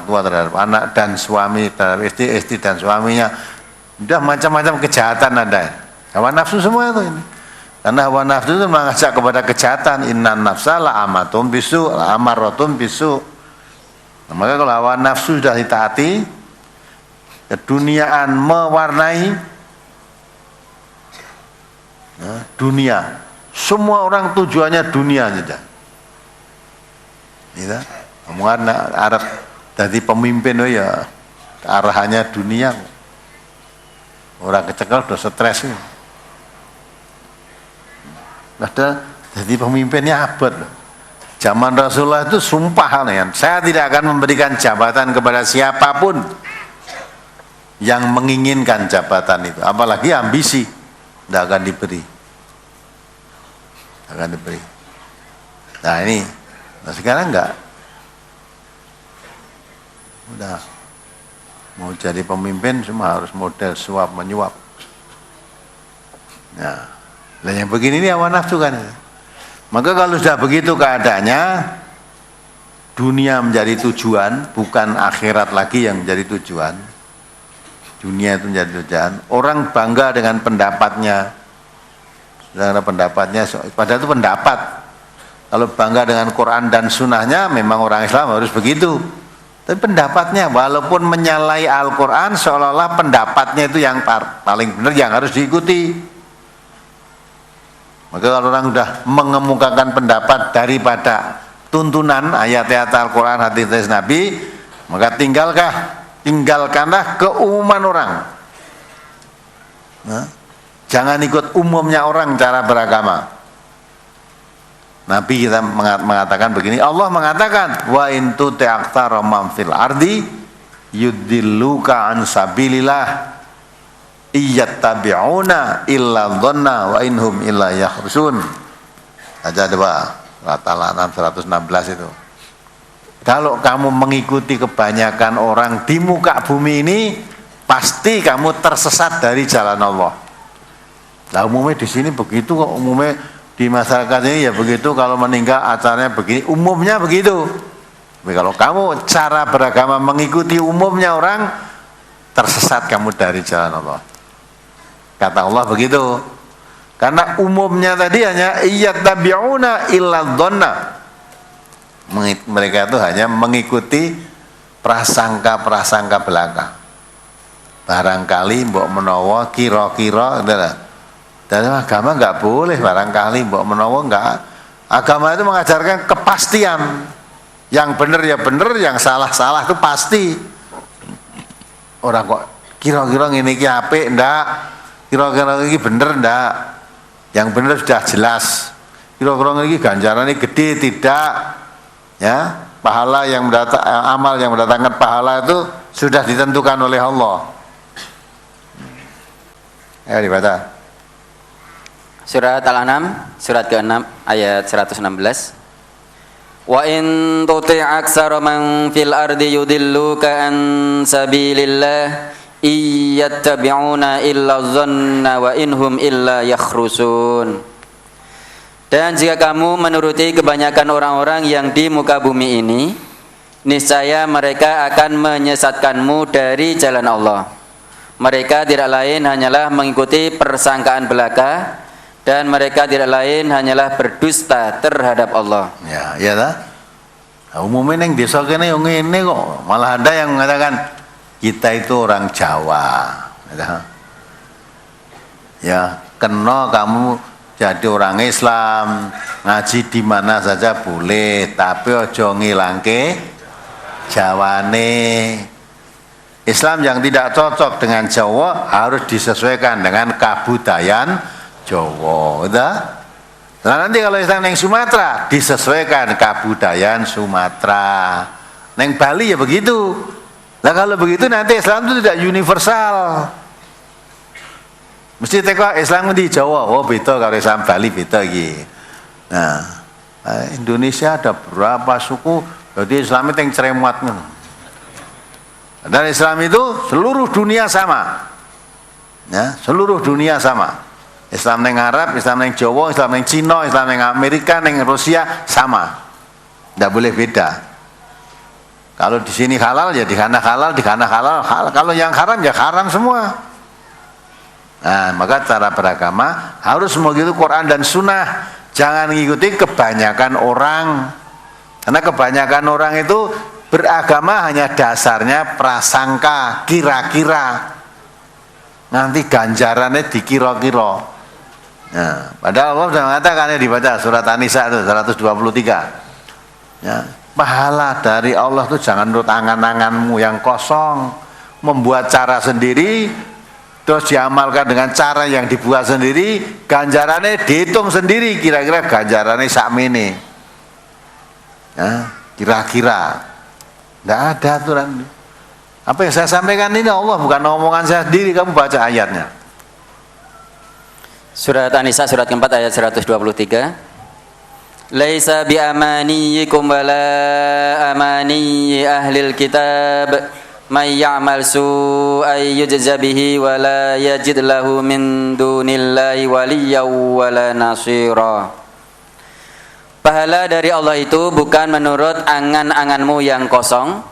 tua terhadap anak dan suami terhadap istri dan suaminya, udah macam-macam kejahatan ada. Hawa nafsu semua itu ini. Karena hawa nafsu itu mengajak kepada kejahatan. Innan nafsa la amatum bisu, la amarotum bisu. Nah, maka kalau hawa nafsu sudah ditaati, keduniaan mewarnai, nah, dunia. Semua orang tujuannya dunia saja. Ya, kamu Arab jadi pemimpin ya arahannya dunia. Orang kecekel udah stres. Padahal jadi pemimpinnya abad. Zaman Rasulullah itu sumpah, saya tidak akan memberikan jabatan kepada siapapun yang menginginkan jabatan itu, apalagi ambisi, tidak akan diberi. Akan diberi. Nah ini, nah sekarang enggak. Udah mau jadi pemimpin semua harus model suap menyuap. Nah, yang begini ini hawa nafsu kan. Maka kalau sudah begitu keadaannya, dunia menjadi tujuan, bukan akhirat lagi yang menjadi tujuan. Dunia itu menjadi tujuan. Orang bangga dengan pendapatnya. Karena pendapatnya, padahal itu pendapat. Kalau bangga dengan Quran dan Sunnahnya, memang orang Islam harus begitu. Tapi pendapatnya, walaupun menyalahi Al-Quran, seolah-olah pendapatnya itu yang paling benar, yang harus diikuti. Maka kalau orang sudah mengemukakan pendapat daripada tuntunan ayat-ayat Al-Quran, hadis Nabi, maka tinggalkanlah keumuman orang. Nah, jangan ikut umumnya orang cara beragama. Nabi kita mengatakan begini, Allah mengatakan, wa in tuti aktsara man fil ardi yudilluka an sabilillah iyattabi'una illa dhanna wa inhum illa yakhrusun. Aja coba Al-An'am 116 itu. Kalau kamu mengikuti kebanyakan orang di muka bumi ini, pasti kamu tersesat dari jalan Allah. Nah umumnya di sini begitu kok, umumnya di masyarakat ini ya begitu, kalau meninggal acaranya begini, umumnya begitu. Tapi kalau kamu cara beragama mengikuti umumnya orang, tersesat kamu dari jalan Allah. Kata Allah begitu. Karena umumnya tadi hanya iyattabi'una illa dhanna. Mereka itu hanya mengikuti prasangka-prasangka belaka. Barangkali mbok menawa kira-kira dalam agama enggak boleh barangkali mbok menawa enggak. Agama itu mengajarkan kepastian. Yang benar ya benar, yang salah-salah itu pasti. Orang kok kira-kira ngene iki apik ndak? Kira-kira iki bener ndak? Yang benar sudah jelas. Kira-kira ngene iki ganjarane gede tidak? Ya, pahala yang amal yang mendatangkan pahala itu sudah ditentukan oleh Allah. Ayo dibaca. Surat Al-An'am, surat ke-6 ayat 116. Wa in tuti' aksara man fil ardi yudilluka an sabilillah iyattabi'una illa dhanna wa inhum illa yakhrusun. Dan jika kamu menuruti kebanyakan orang-orang yang di muka bumi ini, niscaya mereka akan menyesatkanmu dari jalan Allah. Mereka tidak lain hanyalah mengikuti persangkaan belaka, dan mereka tidak lain hanyalah berdusta terhadap Allah. Ya, iya dah. Nah, umumnya neng desa kene yang ini kok, malah ada yang mengatakan kita itu orang Jawa. Ya, kena kamu jadi orang Islam, ngaji di mana saja boleh, tapi ojo ngilangke Jawane. Islam yang tidak cocok dengan Jawa harus disesuaikan dengan kebudayaan Jawa. Nah nanti kalau Islam yang Sumatera disesuaikan kebudayaan Sumatera. Neng Bali ya begitu. Nah kalau begitu nanti Islam itu tidak universal. Mesti teko Islam di Jawa, oh beda kalau Islam Bali beda iki. Nah, Indonesia ada berapa suku, jadi Islam itu yang cerewet. Dan Islam itu seluruh dunia sama. Ya, seluruh dunia sama. Islam yang Arab, Islam yang Jawa, Islam yang Cina, Islam yang Amerika, yang Rusia sama. Tidak boleh beda. Kalau di sini halal ya di sana halal, di sana halal. Kalau yang haram ya haram semua. Nah, maka cara beragama harus mengikuti Quran dan Sunnah. Jangan mengikuti kebanyakan orang. Karena kebanyakan orang itu beragama hanya dasarnya prasangka, kira-kira. Nanti ganjarannya dikira-kira. Nah, padahal Allah sudah mengatakan, ya dibaca surat An-Nisa itu 123. Ya, pahala dari Allah itu jangan menurut angan-anganmu yang kosong, membuat cara sendiri, terus diamalkan dengan cara yang dibuat sendiri, ganjarannya dihitung sendiri, kira-kira ganjarannya sakmene. Ya, kira-kira. Tidak ada aturan. Apa yang saya sampaikan ini Allah bukan omongan saya sendiri, kamu baca ayatnya. Surat An-Nisa surat keempat ayat 123. Laisa bi amaniyikum wala amaniyi ahlil kitab may ya'mal su'an yujza bihi wala yajid lahu min dunillahi waliyyan wala nasira. Pahala dari Allah itu bukan menurut angan-anganmu yang kosong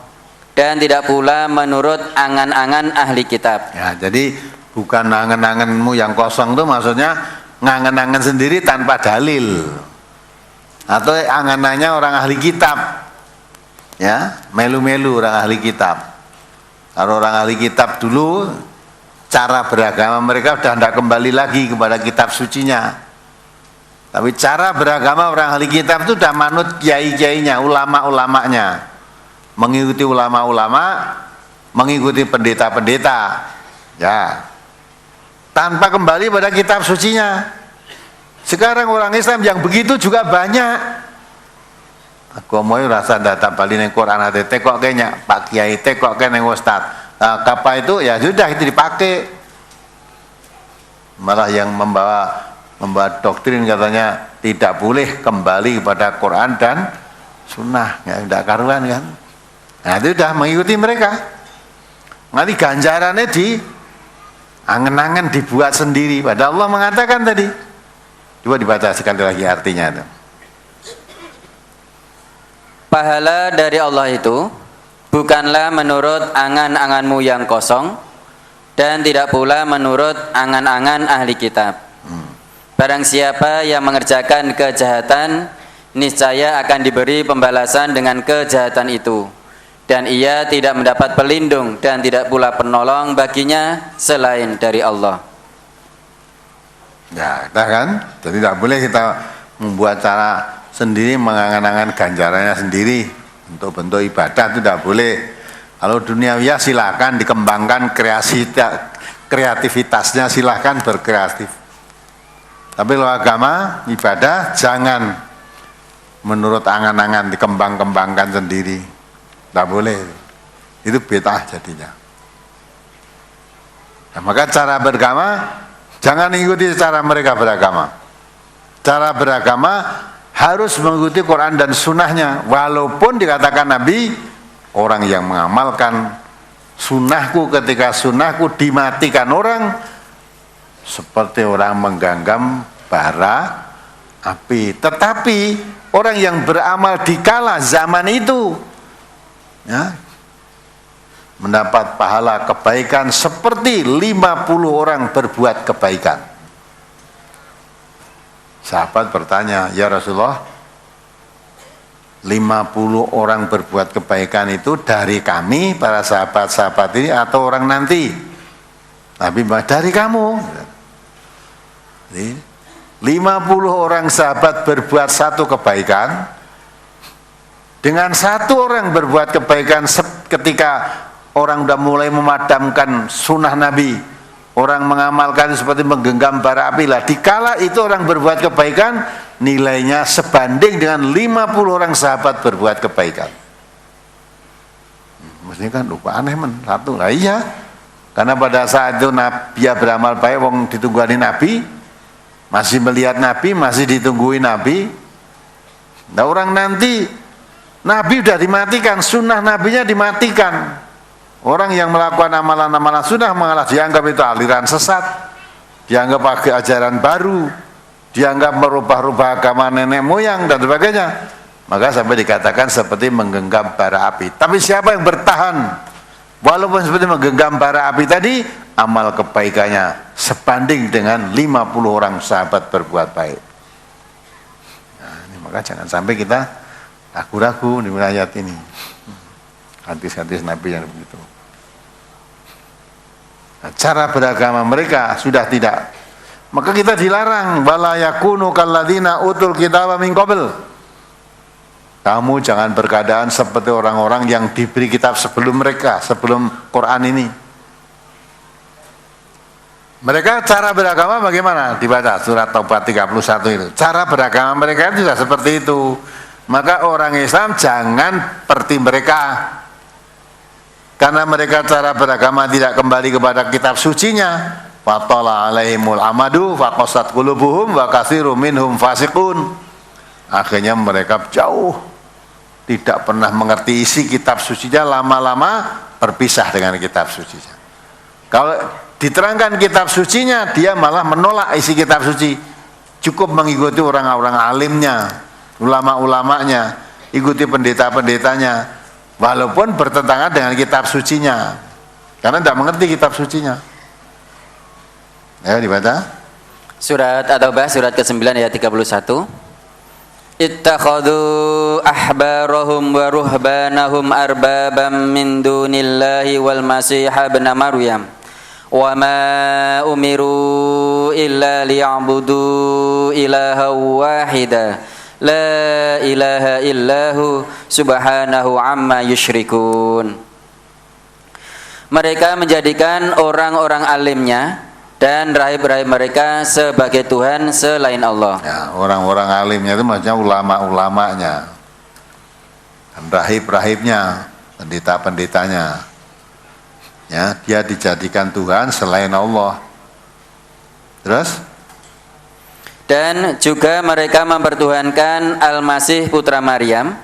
dan tidak pula menurut angan-angan ahli kitab. Ya, jadi bukan angan-anganmu yang kosong itu maksudnya ngangan-angan sendiri tanpa dalil. Atau anganannya orang ahli kitab. Ya, melu-melu orang ahli kitab. Kalau orang ahli kitab dulu cara beragama mereka sudah tidak kembali lagi kepada kitab sucinya. Tapi cara beragama orang ahli kitab itu sudah manut kiai-kiainya, ulama-ulamanya. Mengikuti ulama-ulama, mengikuti pendeta-pendeta. Ya. Tanpa kembali pada kitab sucinya. Sekarang orang Islam yang begitu juga banyak. Aku mau rasa data bali neng Quran hati tekok kayaknya Pak Kiai tekok kayak neng Ustad. Nah, kapal itu ya sudah itu dipakai. Malah yang membawa doktrin katanya tidak boleh kembali kepada Quran dan Sunnah, ya tidak karuan kan. Nah itu sudah mengikuti mereka. Nanti ganjarannya di angen-angen dibuat sendiri. Padahal Allah mengatakan tadi. Coba dibaca sekali lagi artinya itu. Pahala dari Allah itu bukanlah menurut angan-anganmu yang kosong dan tidak pula menurut angan-angan ahli kitab. Barang siapa yang mengerjakan kejahatan, niscaya akan diberi pembalasan dengan kejahatan itu, dan ia tidak mendapat pelindung dan tidak pula penolong baginya selain dari Allah. Ya, kita kan, jadi tidak boleh kita membuat cara sendiri, mengangan-angan ganjarannya sendiri untuk bentuk ibadah, itu tidak boleh. Kalau duniawiya silakan dikembangkan kreativitasnya, silakan berkreatif. Tapi kalau agama, ibadah jangan menurut angan-angan dikembang-kembangkan sendiri, tidak boleh. Itu bid'ah jadinya. Nah, maka cara beragama jangan ikuti cara mereka beragama. Cara beragama harus mengikuti Quran dan sunnahnya. Walaupun dikatakan Nabi, orang yang mengamalkan sunnahku ketika sunnahku dimatikan orang, seperti orang menggenggam bara api. Tetapi orang yang beramal di kala zaman itu, ya, mendapat pahala kebaikan seperti 50 orang berbuat kebaikan. Sahabat bertanya, ya Rasulullah, 50 orang berbuat kebaikan itu dari kami, para sahabat-sahabat ini, atau orang nanti? Nabi dari kamu. Jadi, 50 orang sahabat berbuat satu kebaikan, dengan satu orang berbuat kebaikan ketika orang sudah mulai memadamkan sunnah Nabi, orang mengamalkan seperti menggenggam bara api lah. Dikala itu orang berbuat kebaikan, nilainya sebanding dengan 50 orang sahabat berbuat kebaikan. Mestinya kan lupa aneh satu. Nah, iya. Karena pada saat itu Nabi ya beramal baik, wong ditungguin Nabi, masih melihat Nabi, masih ditungguin Nabi. Nah, orang nanti Nabi sudah dimatikan, sunnah Nabinya dimatikan. Orang yang melakukan amalan-amalan sunnah malah dianggap itu aliran sesat, dianggap pakai ajaran baru, dianggap merubah-rubah agama nenek moyang dan sebagainya. Maka sampai dikatakan seperti menggenggam bara api. Tapi siapa yang bertahan walaupun seperti menggenggam bara api tadi, amal kebaikannya sebanding dengan 50 orang sahabat berbuat baik. Nah, ini maka jangan sampai kita ragu-ragu di ayat ini. Hadis-hadis Nabi yang begitu. Nah, cara beragama mereka sudah tidak. Maka kita dilarang, wala yakunu kalladzina utul kitaba min qabl. Kamu jangan berkeadaan seperti orang-orang yang diberi kitab sebelum mereka, sebelum Quran ini. Mereka cara beragama bagaimana? Dibaca surat Taubat 31 itu. Cara beragama mereka juga seperti itu. Maka orang Islam jangan seperti mereka. Karena mereka cara beragama tidak kembali kepada kitab sucinya. Fatala alaihimul amadu faqasat qulubuhum wa katsirum minhum fasiqun. Akhirnya mereka jauh tidak pernah mengerti isi kitab sucinya, lama-lama berpisah dengan kitab sucinya. Kalau diterangkan kitab sucinya, dia malah menolak isi kitab suci. Cukup mengikuti orang-orang alimnya, ulama-ulamanya, ikuti pendeta-pendetanya, walaupun bertentangan dengan kitab sucinya, karena tidak mengerti kitab sucinya. Ayo dibaca. Surat At-Taubah surat ke-9 ayat 31. Ittakhadhu ahbarahum wa ruhbanahum arbabam min dunillahi wal masih ibn Maryam wa ma umiru illa liya'budu ilaha wahida la ilaha illahu subhanahu amma yusyrikun. Mereka menjadikan orang-orang alimnya dan rahib-rahib mereka sebagai Tuhan selain Allah. Ya, orang-orang alimnya itu maksudnya ulama-ulamanya, dan rahib-rahibnya, pendeta-pendetanya. Ya, dia dijadikan Tuhan selain Allah. Terus? Dan juga mereka mempertuhankan Al-Masih putra Maryam,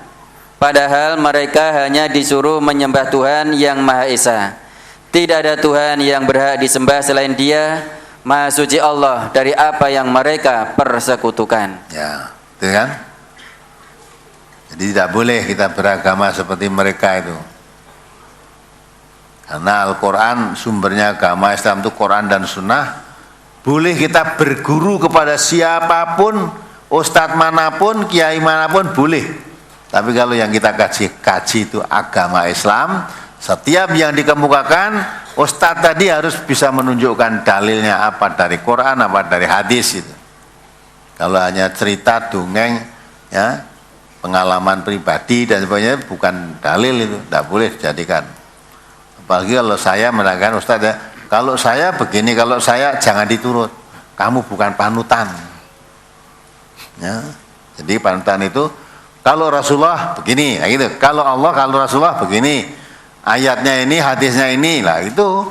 padahal mereka hanya disuruh menyembah Tuhan yang Maha Esa. Tidak ada Tuhan yang berhak disembah selain Dia. Maha suci Allah dari apa yang mereka persekutukan. Ya, itu kan? Jadi tidak boleh kita beragama seperti mereka itu. Karena Al-Quran sumbernya agama Islam itu Quran dan Sunnah. Boleh kita berguru kepada siapapun, ustadz manapun, kiai manapun boleh. Tapi kalau yang kita kaji itu agama Islam, setiap yang dikemukakan, ustadz tadi harus bisa menunjukkan dalilnya apa dari Quran, apa dari hadis itu. Kalau hanya cerita, dongeng, ya, pengalaman pribadi dan sebagainya, bukan dalil itu, tidak boleh dijadikan. Apalagi kalau saya menerangkan ustadz ya, kalau saya begini, kalau saya jangan diturut, kamu bukan panutan. Ya, jadi panutan itu kalau Rasulullah begini, ya gitu. Kalau Allah, kalau Rasulullah begini, ayatnya ini, hadisnya ini, lah itu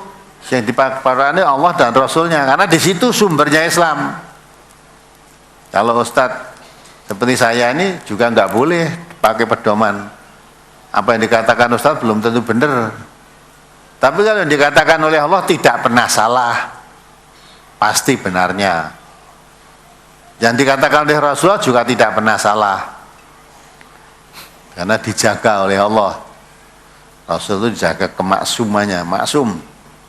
yang dipakai Allah dan Rasulnya, karena di situ sumbernya Islam. Kalau ustadz seperti saya ini juga nggak boleh pakai pedoman. Apa yang dikatakan ustadz belum tentu benar. Tapi kalau yang dikatakan oleh Allah tidak pernah salah, pasti benarnya. Yang dikatakan oleh Rasulullah juga tidak pernah salah, karena dijaga oleh Allah. Rasul itu dijaga kemaksumannya, maksum,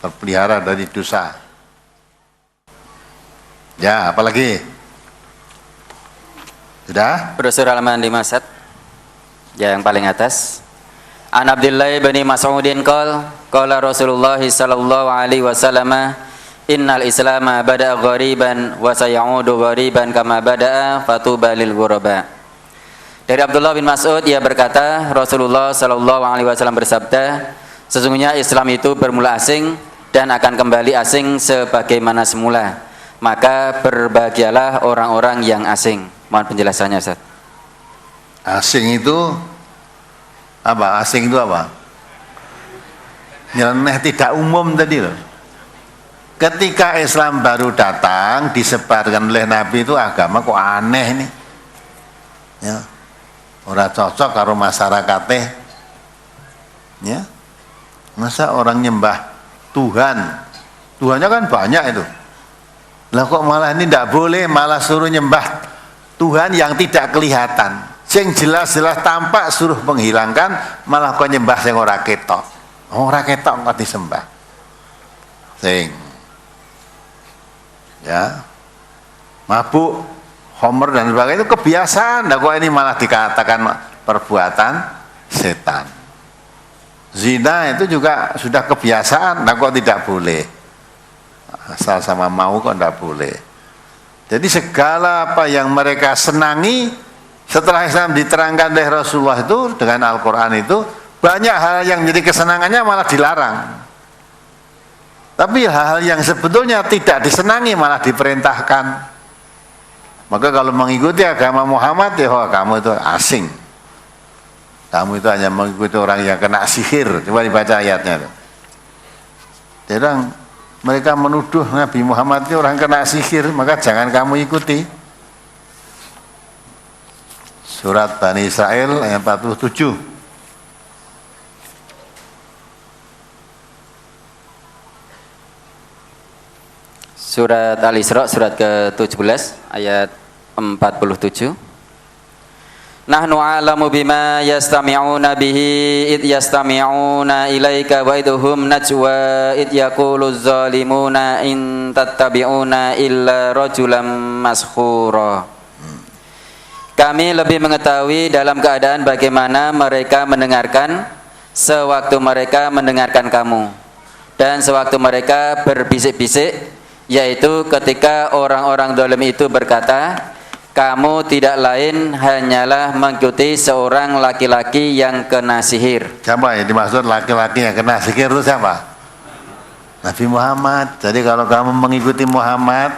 terpelihara dari dosa. Ya, apalagi? Sudah? Brosur halaman 5 set yang paling atas. An Abdullah bin Mas'udin qala Rasulullah sallallahu alaihi wasallam, innal islama bada'a ghariban wa sayaudu ghariban kama bada'a fatuba lil ghuraba. Dari Abdullah bin Mas'ud, ia berkata, Rasulullah sallallahu alaihi wasallam bersabda, sesungguhnya Islam itu bermula asing dan akan kembali asing sebagaimana semula. Maka berbahagialah orang-orang yang asing. Mohon penjelasannya, Ustaz. Asing itu apa? Asing itu apa? Nyeleneh, tidak umum tadi loh. Ketika Islam baru datang, disebarkan oleh Nabi itu agama kok aneh nih. Ya. Ora cocok karo masyarakatnya. Ya. Masa orang nyembah Tuhan? Tuhannya kan banyak itu. Lah kok malah ini tidak boleh, malah suruh nyembah Tuhan yang tidak kelihatan. Sing jelas-jelas tampak suruh menghilangkan, malah kok nyembah sing ora ketok. Ora ketok kok disembah. Sing ya mabuk, homer dan sebagainya itu kebiasaan. Nah, kok ini malah dikatakan perbuatan setan. Zina itu juga sudah kebiasaan. Nah, kok tidak boleh? Asal sama mau kok tidak boleh. Jadi segala apa yang mereka senangi setelah Islam diterangkan oleh Rasulullah itu dengan Al-Quran itu, banyak hal yang jadi kesenangannya malah dilarang. Tapi hal-hal yang sebetulnya tidak disenangi malah diperintahkan. Maka kalau mengikuti agama Muhammad, ya kamu itu asing. Kamu itu hanya mengikuti orang yang kena sihir. Coba dibaca ayatnya. Jadi mereka menuduh Nabi Muhammad itu orang kena sihir, maka jangan kamu ikuti. Surat Bani Israel ayat 47. Surat Al-Isra surat ke-17 ayat 47. Nahnu a'lamu bima yastami'una bihi id yastami'una ilaika wa idhum najwa id yaqulu zalimuna in tattabi'una illa rajulan maskhura. Kami lebih mengetahui dalam keadaan bagaimana mereka mendengarkan sewaktu mereka mendengarkan kamu dan sewaktu mereka berbisik-bisik, yaitu ketika orang-orang zalim itu berkata, kamu tidak lain hanyalah mengikuti seorang laki-laki yang kena sihir. Siapa yang dimaksud laki-laki yang kena sihir itu siapa? Nabi Muhammad. Jadi kalau kamu mengikuti Muhammad,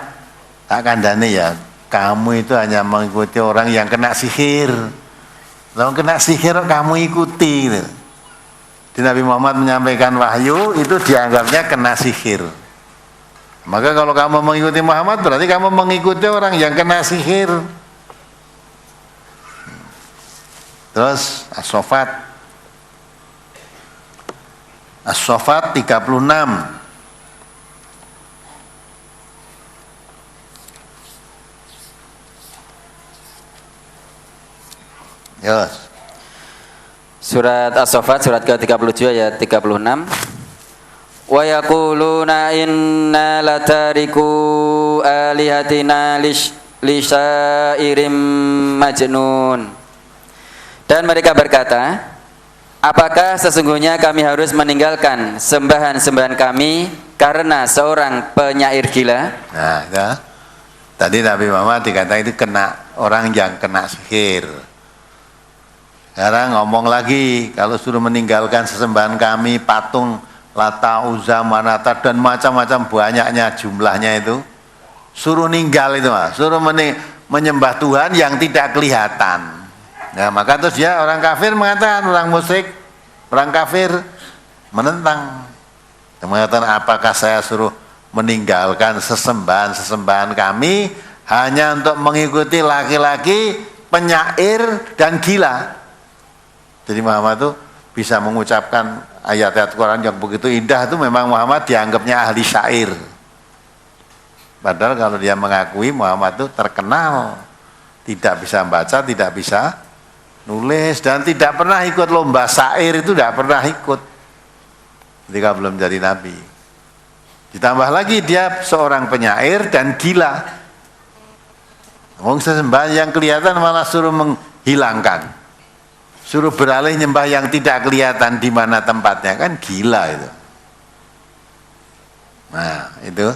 tak kandani ya, kamu itu hanya mengikuti orang yang kena sihir. Kalau kena sihir kamu ikuti. Di Nabi Muhammad menyampaikan wahyu itu dianggapnya kena sihir. Maka kalau kamu mengikuti Muhammad berarti kamu mengikuti orang yang kena sihir. Terus As-Saffat As-Saffat 36. Yes. Surat As-Saffat surat ke-37 ayat 36. Wa yaquluna inna latariku alihatina lisairim majnun. Dan mereka berkata, apakah sesungguhnya kami harus meninggalkan sembahan-sembahan kami karena seorang penyair gila? Nah, ya. Tadi Nabi Muhammad dikatakan itu kena orang yang kena sihir. Sekarang ngomong lagi, kalau suruh meninggalkan sesembahan kami, patung Lata, Uzza, Manata dan macam-macam banyaknya jumlahnya itu, suruh ninggal itu, suruh menyembah Tuhan yang tidak kelihatan. Nah, maka terus dia orang kafir mengatakan, orang musyrik, orang kafir menentang. Dia mengatakan, apakah saya suruh meninggalkan sesembahan kami hanya untuk mengikuti laki-laki penyair dan gila? Jadi Muhammad itu bisa mengucapkan ayat-ayat Quran yang begitu indah, itu memang Muhammad dianggapnya ahli syair. Padahal kalau dia mengakui Muhammad itu terkenal, tidak bisa baca, tidak bisa nulis, dan tidak pernah ikut lomba syair, itu tidak pernah ikut ketika belum jadi nabi. Ditambah lagi dia seorang penyair dan gila. Ngomong sesembahan yang kelihatan malah suruh menghilangkan, suruh beralih nyembah yang tidak kelihatan di mana tempatnya, kan gila itu. Nah, itu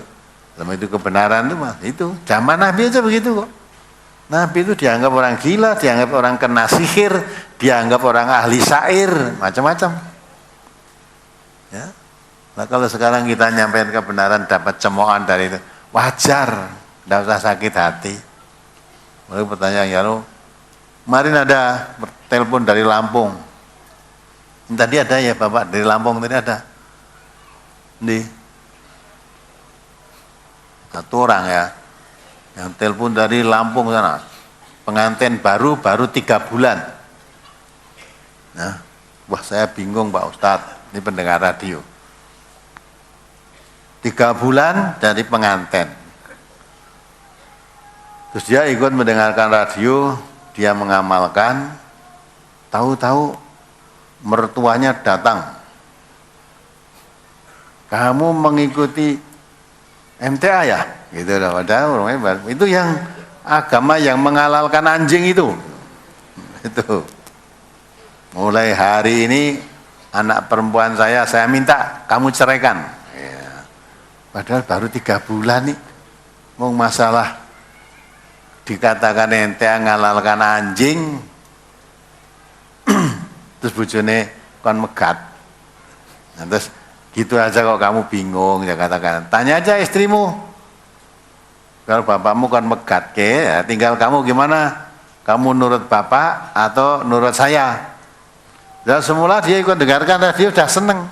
sama itu kebenaran itu mah itu zaman Nabi aja begitu kok. Nabi itu dianggap orang gila, dianggap orang kena sihir, dianggap orang ahli syair, macam-macam. Ya. Nah, kalau sekarang kita nyampein kebenaran dapat cemoohan dari itu, wajar, tidak usah sakit hati. Lalu pertanyaan ya lo, kemarin ada telepon dari Lampung. Tadi ada ya Bapak dari Lampung tadi ada. Nih. Satu orang ya. Yang telepon dari Lampung sana. Pengantin baru 3 bulan. Nah, wah saya bingung Pak Ustadz. Ini pendengar radio. 3 bulan dari pengantin. Terus dia ikut mendengarkan radio, dia mengamalkan, tahu-tahu mertuanya datang. Kamu mengikuti MTA ya? Gitu loh, padahal itu yang agama yang menghalalkan anjing itu. Itu. Mulai hari ini anak perempuan saya minta kamu ceraikan. Ya. Padahal baru 3 bulan nih. Mau masalah dikatakan MTA ngalalkan anjing. Terus bojone kon megat. Nah, terus gitu aja kok kamu bingung, ya katakan. Tanya aja istrimu. Kalau bapakmu kan megat ke, ya tinggal kamu gimana? Kamu nurut bapak atau nurut saya? Dan semula dia ikut dengarkan radio sudah seneng.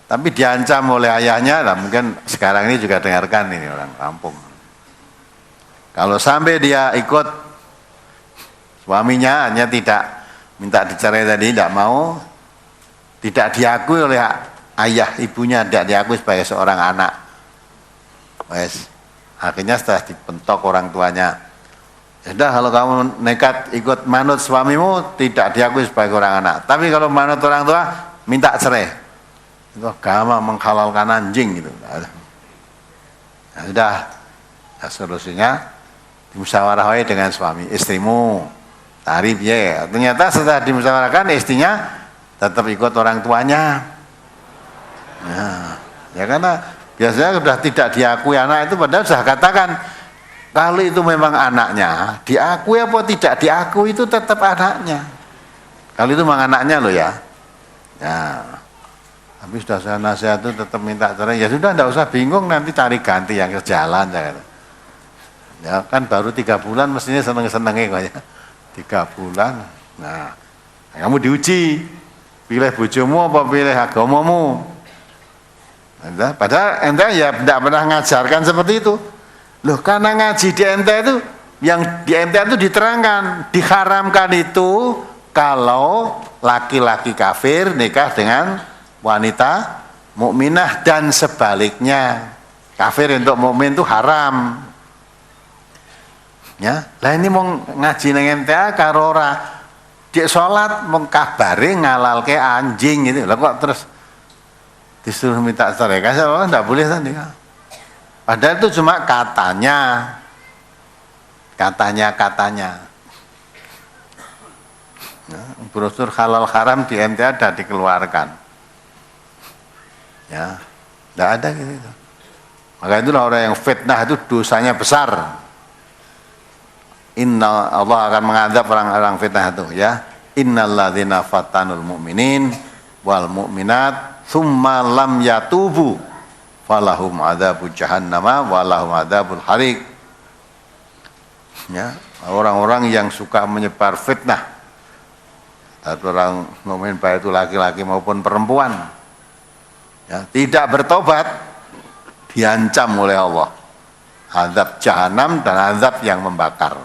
Tapi diancam oleh ayahnya, nah mungkin sekarang ini juga dengarkan ini orang kampung. Kalau sampai dia ikut suaminya hanya tidak minta dicerai tadi, tidak mau, tidak diakui oleh ayah ibunya, tidak diakui sebagai seorang anak. Wes, akhirnya setelah dibentok orang tuanya, sudah kalau kamu nekat ikut manut suamimu, tidak diakui sebagai orang anak. Tapi kalau manut orang tua, minta cerai. Itu agama menghalalkan anjing gitu. Nah, sudah, nah, solusinya dimusyawarahkan dengan suami, istrimu tarif ya. Ternyata setelah dimusyawarahkan istrinya tetap ikut orang tuanya. Nah, ya karena biasanya sudah tidak diakui anak itu, padahal sudah katakan kalau itu memang anaknya, diakui apa tidak diakui itu tetap anaknya. Kalau itu memang anaknya loh ya. Ya. Tapi sudah saya nasihat itu tetap minta cerai. Ya sudah, tidak usah bingung, nanti cari ganti yang sejalan. Ya kan baru 3 bulan mestinya seneng-senengnya kok ya. 3 bulan. Nah, kamu diuji. Pilih bojomu apa pilih agamamu? Nah, padahal ente ya tidak pernah ngajarkan seperti itu. Loh, karena ngaji di ente itu, yang di ente itu diterangkan, diharamkan itu kalau laki-laki kafir nikah dengan wanita mukminah dan sebaliknya. Kafir untuk mukmin itu haram. Ya, lah ini mau ngaji nang MTA karo ora dik salat mung kabare ngalalke anjing gitu. Lah kok terus disuruh minta cerai? Kan enggak boleh tadi. Padahal itu cuma katanya. Ya, brosur halal haram di MTA sudah dikeluarkan. Ya, tidak ada gitu. Maka itulah orang yang fitnah itu dosanya besar. Inna Allah akan mengadab orang-orang fitnah itu, ya. Innalladzina fatanul mu'minin wal mu'minat tsumma lam yatubu falahum adzabu jahannama walahum adzabul hariq. Ya, orang-orang yang suka menyebar fitnah. Atau orang mukmin baik itu laki-laki maupun perempuan, ya, tidak bertobat diancam oleh Allah azab jahanam dan azab yang membakar.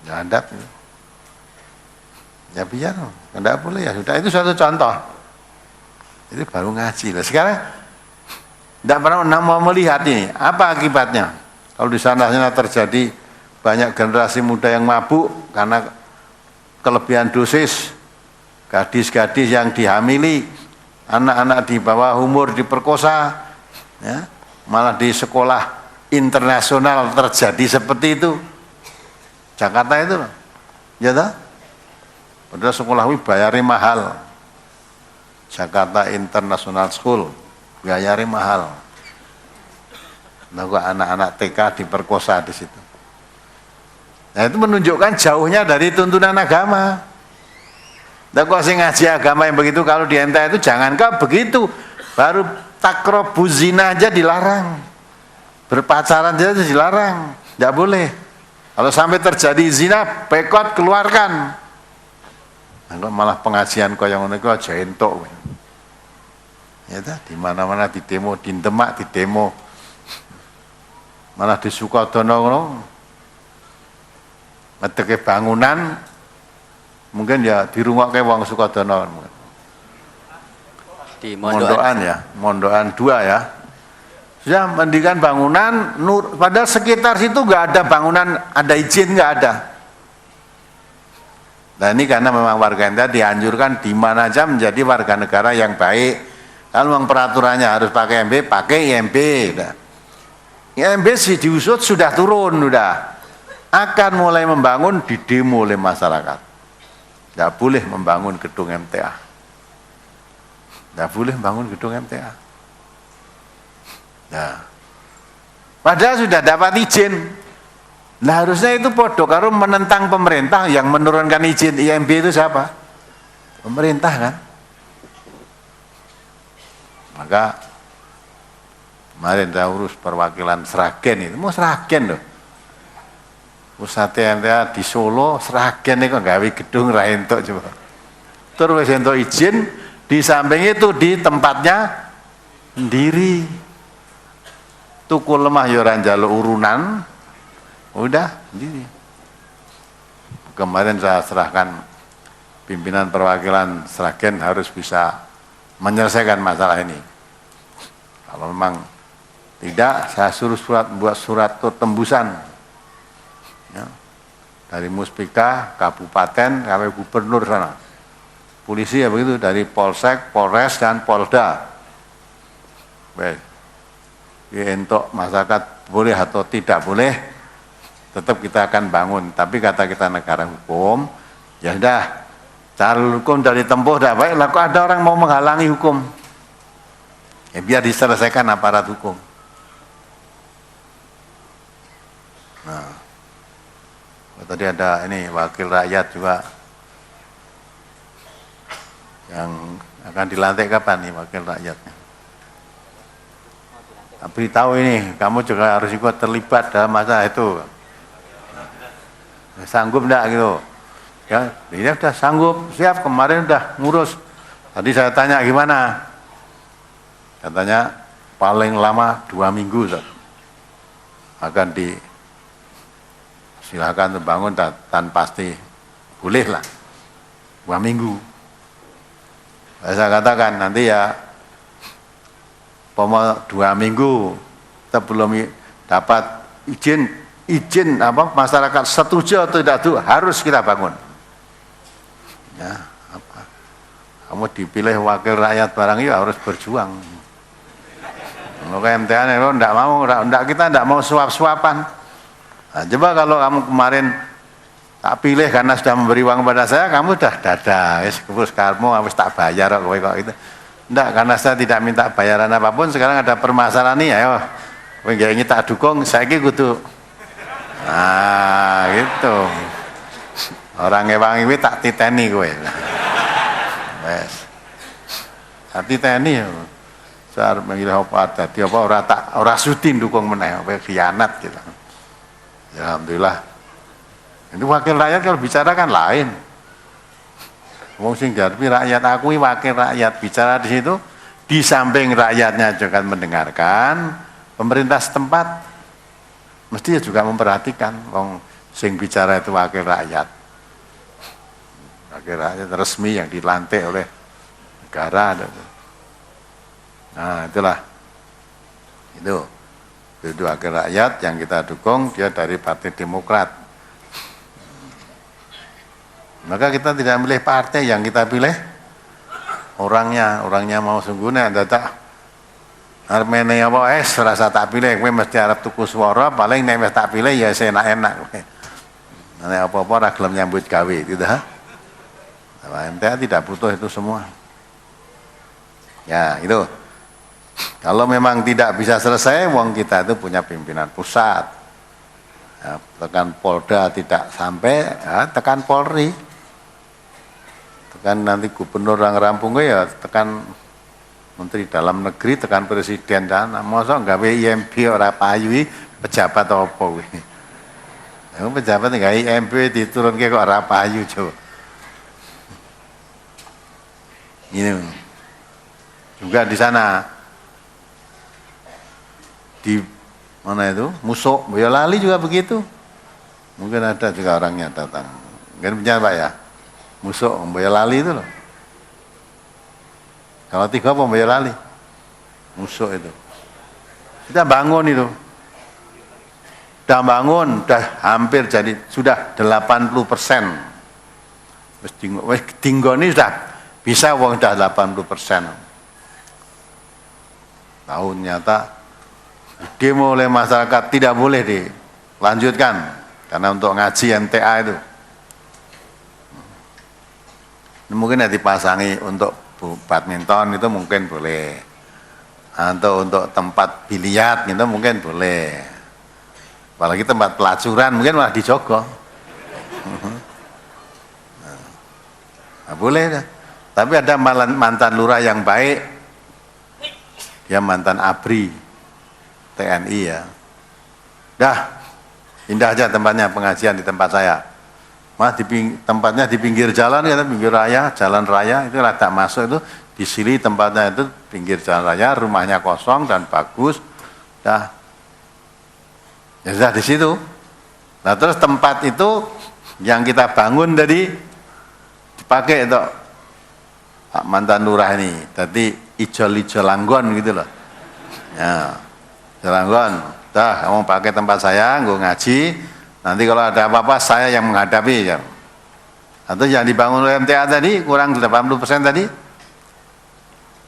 Ya, adab. Ya biar, tidak boleh ya sudah, itu suatu contoh. Itu baru ngaji lah. Sekarang tidak pernah mau melihat ini apa akibatnya. Kalau di sana terjadi banyak generasi muda yang mabuk karena kelebihan dosis, gadis-gadis yang dihamili, anak-anak di bawah umur diperkosa, ya, malah di sekolah internasional terjadi seperti itu. Jakarta itu, ya tak? Padahal sekolah ini bayari mahal. Jakarta International School bayari mahal. Nah, anak-anak TK diperkosa di situ. Nah, itu menunjukkan jauhnya dari tuntunan agama. Nah, kok sing ngaji agama yang begitu, kalau di MTA itu jangankah begitu, baru takrobuz zina aja dilarang, berpacaran aja dilarang, tidak boleh. Kalau sampai terjadi zina, bekot keluarkan. Nah, malah pengajian kau yang ngono aja entuk. Ya ta, di mana-mana di demo, di Demak di demo, malah di Sukodono ngono. Ngedeke bangunan mungkin ya dirungokke wong Sukodono. Di Mondokan ya, Mondokan 2 ya. Sudah mendirikan bangunan, padahal sekitar situ nggak ada bangunan, ada izin nggak ada. Nah ini karena memang warga MTA dianjurkan di mana aja menjadi warga negara yang baik. Kalau memang peraturannya harus pakai IMB, pakai IMB. Udah. IMB sih diusut sudah turun, udah. Akan mulai membangun di demo oleh masyarakat. Tidak boleh membangun gedung MTA. Tidak boleh membangun gedung MTA. Nah, padahal sudah dapat izin. Nah harusnya itu podo karo menentang pemerintah yang menurunkan izin IMB itu siapa? Pemerintah kan. Maka kemarin saya urus perwakilan Sragen itu, mau Sragen loh. Pusat MTA di Solo, Sragen itu gawe gedung ra entuk coba. Terus entuk izin, di samping itu di tempatnya sendiri. Tuku lemah ya ora njaluk urunan. Udah sendiri. Kemarin saya serahkan pimpinan perwakilan Sragen harus bisa menyelesaikan masalah ini. Kalau memang tidak, saya suruh buat surat tembusan. Ya, dari Muspika, Kabupaten, sampai Gubernur sana. Polisi ya begitu, dari Polsek, Polres, dan Polda. Baik. Untuk masyarakat boleh atau tidak boleh, tetap kita akan bangun. Tapi kata kita negara hukum, ya sudah, cara hukum dari tempuh tidak baik, lah kok ada orang mau menghalangi hukum. Ya biar diselesaikan aparat hukum. Nah. Tadi ada ini wakil rakyat juga yang akan dilantik kapan nih wakil rakyatnya? Beritahu ini, kamu juga harus ikut terlibat dalam masalah itu. Sanggup enggak gitu? Ya, ini sudah sanggup, siap, kemarin udah ngurus. Tadi saya tanya gimana? Katanya paling lama 2 minggu akan silakan terbangun dan pasti boleh lah 2 minggu. Saya katakan nanti ya, pomo 2 minggu kita belum dapat izin apa masyarakat setuju atau tidak itu harus kita bangun. Ya, apa? Kamu dipilih wakil rakyat barang itu harus berjuang. Kalau MTA itu enggak mau, kita enggak mau suap-suapan. Nah, coba kalau kamu kemarin tak pilih karena sudah memberi uang kepada saya, kamu sudah dada, terus kamu harus tak bayar kok itu. Enggak, karena saya tidak minta bayaran apapun, sekarang ada permasalahan nih, ayo. Kowe ini tak dukung, saiki kudu. Nah, gitu. Orang ngewangi kuwi tak titeni kowe. Wes. Tak titeni ya. Saya memilih apa dadi apa ora sudi dukung meneh, kowe khianat gitu. Ya alhamdulillah. Itu wakil rakyat kalau bicara kan lain. Wong sing jarpi rakyat aku wakil rakyat bicara di situ, di samping rakyatnya juga mendengarkan, pemerintah setempat mesti juga memperhatikan wong sing bicara itu wakil rakyat. Wakil rakyat resmi yang dilantik oleh negara. Nah, itulah. Itu wakil rakyat yang kita dukung, dia dari Partai Demokrat. Maka kita tidak milih partai, yang kita pilih orangnya mau sungguhnya dadak armene apa rasa tak pilih, kowe mesti arep tuku swara, paling nek wis tak pilih ya enak-enak kowe. Nek apa-apa ora gelem nyambut gawe gitu ha. Nah, MTA tidak butuh itu semua. Ya, itu. Kalau memang tidak bisa selesai, wong kita itu punya pimpinan pusat. Ya, tekan Polda tidak sampai, ya, tekan Polri. Tekan nanti gubernur yang rampung ya, tekan Menteri Dalam Negeri, tekan Presiden dan mosok gawe IMB ora payu pejabat apa kuwi. Ya, pejabat gawe IMB diturunke kok ora payu coba. Ini juga di sana di mana itu Musok Boyolali juga begitu, mungkin ada juga orangnya datang, mungkin punya Pak ya, Musok Boyolali itu loh, kalau 3 apa Boyolali, Musok itu kita bangun itu, udah bangun, udah hampir jadi sudah 80%, wis tinggoni sudah bisa uang sudah 80%. Tahu nyata demo oleh masyarakat tidak boleh dilanjutkan karena untuk ngaji MTA itu. Mungkin ya dipasangi untuk badminton itu mungkin boleh. Atau untuk tempat biliar itu mungkin boleh. Apalagi tempat pelacuran mungkin malah dijogo. Nah, boleh dah. Tapi ada mantan lurah yang baik, dia mantan ABRI, TNI ya. Dah, indah aja tempatnya pengajian di tempat saya. Tempatnya di pinggir jalan, ya, pinggir raya, jalan raya, itu rada masuk itu, di sini tempatnya itu pinggir jalan raya, rumahnya kosong dan bagus. Dah, ya sudah di situ. Nah terus tempat itu yang kita bangun tadi dipakai untuk mantan lurah ini, tadi ijol-ijol langgon gitu loh. Ya, langgon. Dah, kamu pakai tempat saya, gue ngaji. Nanti kalau ada apa-apa saya yang menghadapi ya. Atau yang dibangun oleh MTA tadi kurang 80% tadi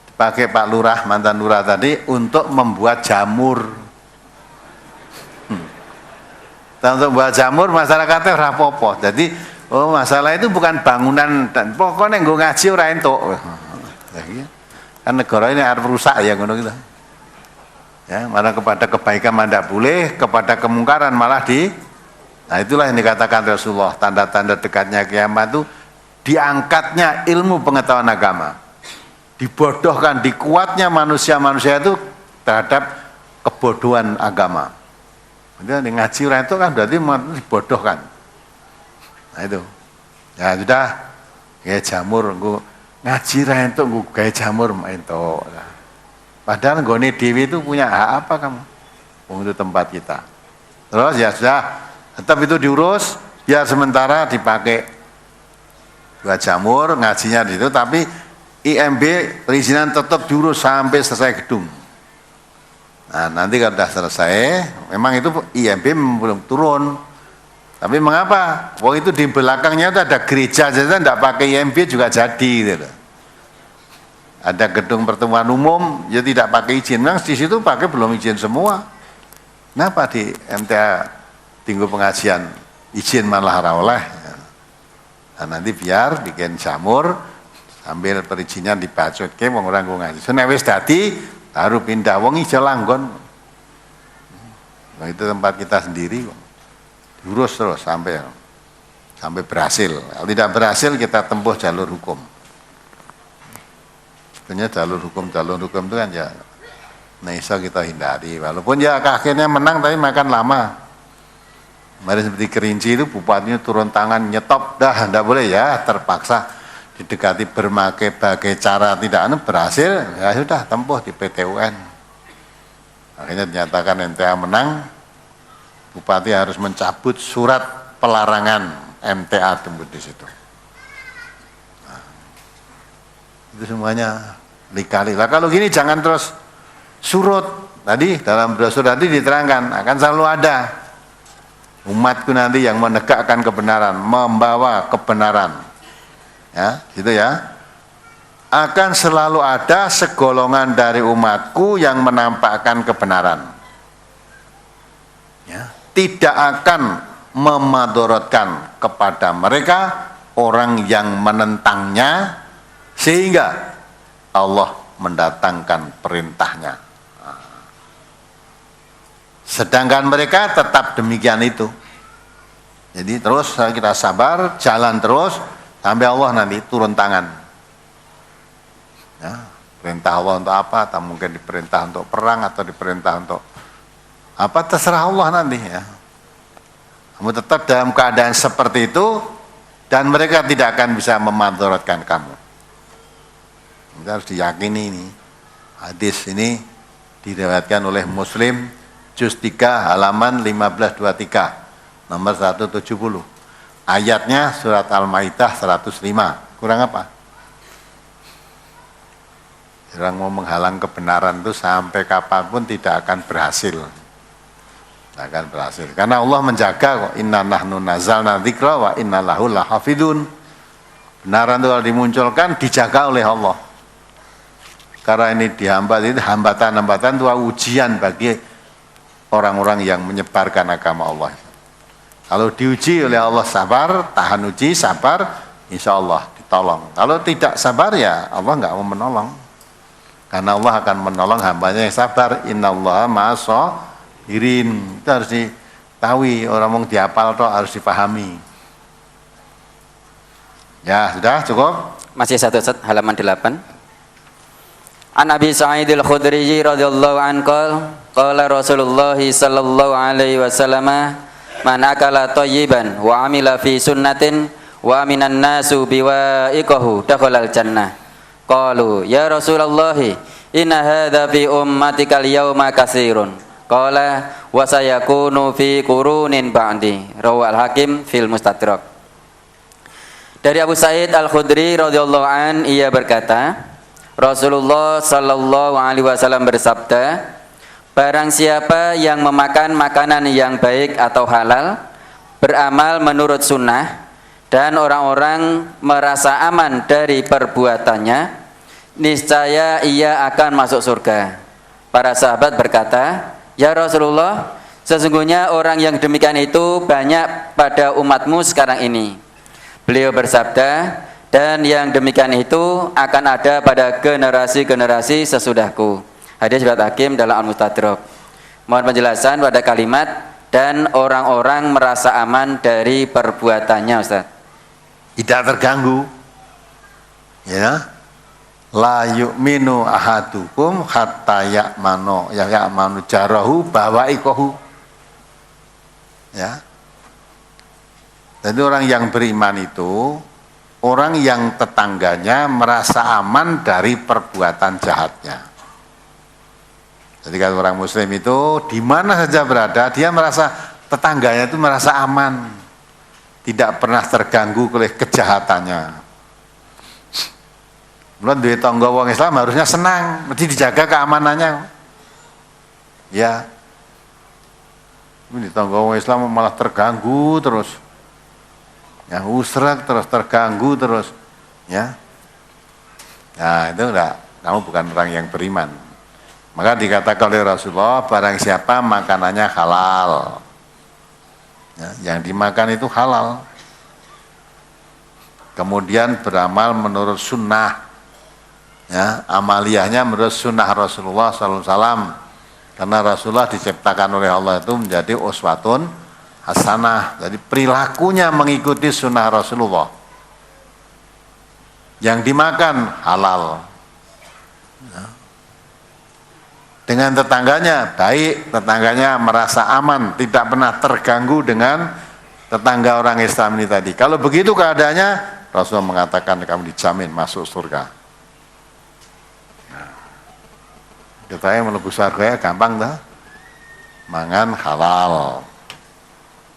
dipakai Pak Lurah, mantan lurah tadi untuk membuat jamur. Untuk membuat jamur masyarakatnya rapopo. Jadi oh masalah itu bukan bangunan dan pokoknya gue ngaji ora entuk. Kan negara ini harus rusak ya ngono gitu. Ya, malah kepada kebaikan tidak boleh, kepada kemungkaran malah Nah itulah yang dikatakan Rasulullah, tanda-tanda dekatnya kiamat itu diangkatnya ilmu pengetahuan agama. Dibodohkan, dikuatnya manusia-manusia itu terhadap kebodohan agama. Jadi ngaji ora entuk kan berarti dibodohkan. Nah itu, ya sudah, kayak jamur, gue ngaji entuk, gue kayak jamur entuk. Padahal gone dewi itu punya hak apa kamu? Untuk tempat kita. Terus ya sudah, tetap itu diurus, biar sementara dipakai buat jamur, ngajinya di situ, tapi IMB perizinan tetap diurus sampai selesai gedung. Nah, nanti kalau sudah selesai, memang itu IMB belum turun. Tapi mengapa? Wong itu di belakangnya itu ada gereja saja, tidak pakai IMB juga jadi. Gitu. Ada gedung pertemuan umum, ya tidak pakai izin. Memang di situ pakai belum izin semua. Kenapa di MTA tinggal pengajian izin malah oleh? Nah, nanti biar bikin jamur sambil perizinan dibacut ke wong orang ngaji. So nek wis dadi baru pindah wong ijo langgon. Nah, itu tempat kita sendiri kok. Diurus terus sampai berhasil. Kalau tidak berhasil kita tempuh jalur hukum. Sebenarnya jalur hukum itu kan ya bisa kita hindari. Walaupun ya akhirnya menang tapi makan lama. Kemarin seperti Kerinci itu bupatinya turun tangan nyetop, dah tidak boleh ya, terpaksa didekati berbagai cara tidak berhasil, ya sudah tempuh di PT UN. Akhirnya dinyatakan MTA menang, bupati harus mencabut surat pelarangan MTA tembus di situ. Nah, itu semuanya likali. Lah kalau gini jangan terus surut. Tadi dalam brosur tadi diterangkan akan selalu ada umatku nanti yang menegakkan kebenaran, membawa kebenaran. Ya, gitu ya. Akan selalu ada segolongan dari umatku yang menampakkan kebenaran. Ya, tidak akan memadorotkan kepada mereka orang yang menentangnya sehingga Allah mendatangkan perintahnya. Sedangkan mereka tetap demikian itu. Jadi terus kita sabar, jalan terus sampai Allah nanti turun tangan. Ya, perintah Allah untuk apa? Atau mungkin diperintah untuk perang atau diperintah untuk apa? Terserah Allah nanti ya. Kamu tetap dalam keadaan seperti itu dan mereka tidak akan bisa memadorotkan kamu. Kita harus diyakini ini. Hadis ini diriwayatkan oleh Muslim Juz 3 halaman 1523 nomor 170. Ayatnya surat Al-Maidah 105. Kurang apa? Orang mau menghalang kebenaran itu sampai kapanpun tidak akan berhasil. Tidak akan berhasil. Karena Allah menjaga kok. Inna nahnu nazalna dzikra wa inna lahu lahafidun. Kebenaran itu kalau dimunculkan dijaga oleh Allah. Karena ini dihambat, itu hambatan-hambatan itu ujian bagi orang-orang yang menyebarkan agama Allah. Kalau diuji oleh Allah sabar, tahan uji, sabar, insya Allah ditolong. Kalau tidak sabar ya Allah nggak mau menolong. Karena Allah akan menolong hambanya yang sabar. Innallaha ma'as-sabirin. Itu harus diketahui, orang mau dihafal toh harus dipahami. Ya sudah cukup. Masih satu set halaman 8. An Abi Sa'id al-Khudri radhiyallahu anhu qala Rasulullah sallallahu alaihi wasallam man akala thayyiban wa amila fi sunnatin wa minan nasu biwa'iqahu dakhalal jannah. Qalu ya Rasulullah inna hadza fi ummatikal yauma katsirun. Qala wa sayakunu fi qurunin ba'di. Rawal Hakim fil Mustadrak. Dari Abu Sa'id al-Khudri radhiyallahu an ia berkata, Rasulullah sallallahu alaihi wasallam bersabda, barang siapa yang memakan makanan yang baik atau halal, beramal menurut sunnah, dan orang-orang merasa aman dari perbuatannya, niscaya ia akan masuk surga. Para sahabat berkata, ya Rasulullah, sesungguhnya orang yang demikian itu banyak pada umatmu sekarang ini. Beliau bersabda, dan yang demikian itu akan ada pada generasi-generasi sesudahku. Hadis riwayat Hakim dalam Al-Mustadrak. Mohon penjelasan pada kalimat dan orang-orang merasa aman dari perbuatannya, Ustaz. Tidak terganggu. Ya. La yu'minu ahadukum hatta ya'manu jarahu bawa'iqahu. Ya. Jadi orang yang beriman itu orang yang tetangganya merasa aman dari perbuatan jahatnya. Jadi kalau orang muslim itu di mana saja berada, dia merasa tetangganya itu merasa aman. Tidak pernah terganggu oleh kejahatannya. Mulai duwe tangga wong Islam harusnya senang, mesti dijaga keamanannya. Ya. Ini tangga wong Islam malah terganggu terus. Ya, usrak terus terganggu terus. Ya. Nah, itu enggak, kamu bukan orang yang beriman. Maka dikatakan oleh Rasulullah, barang siapa makanannya halal. Ya, yang dimakan itu halal. Kemudian beramal menurut sunnah. Ya, amaliyahnya menurut sunnah Rasulullah SAW. Karena Rasulullah diciptakan oleh Allah itu menjadi uswatun hasanah. Jadi perilakunya mengikuti sunnah Rasulullah. Yang dimakan halal. Ya. Dengan tetangganya baik, tetangganya merasa aman, tidak pernah terganggu dengan tetangga orang Islam ini tadi. Kalau begitu keadaannya, Rasulullah mengatakan kamu dijamin masuk surga. Nah, kita yang mlebu surga gampang dah, mangan halal.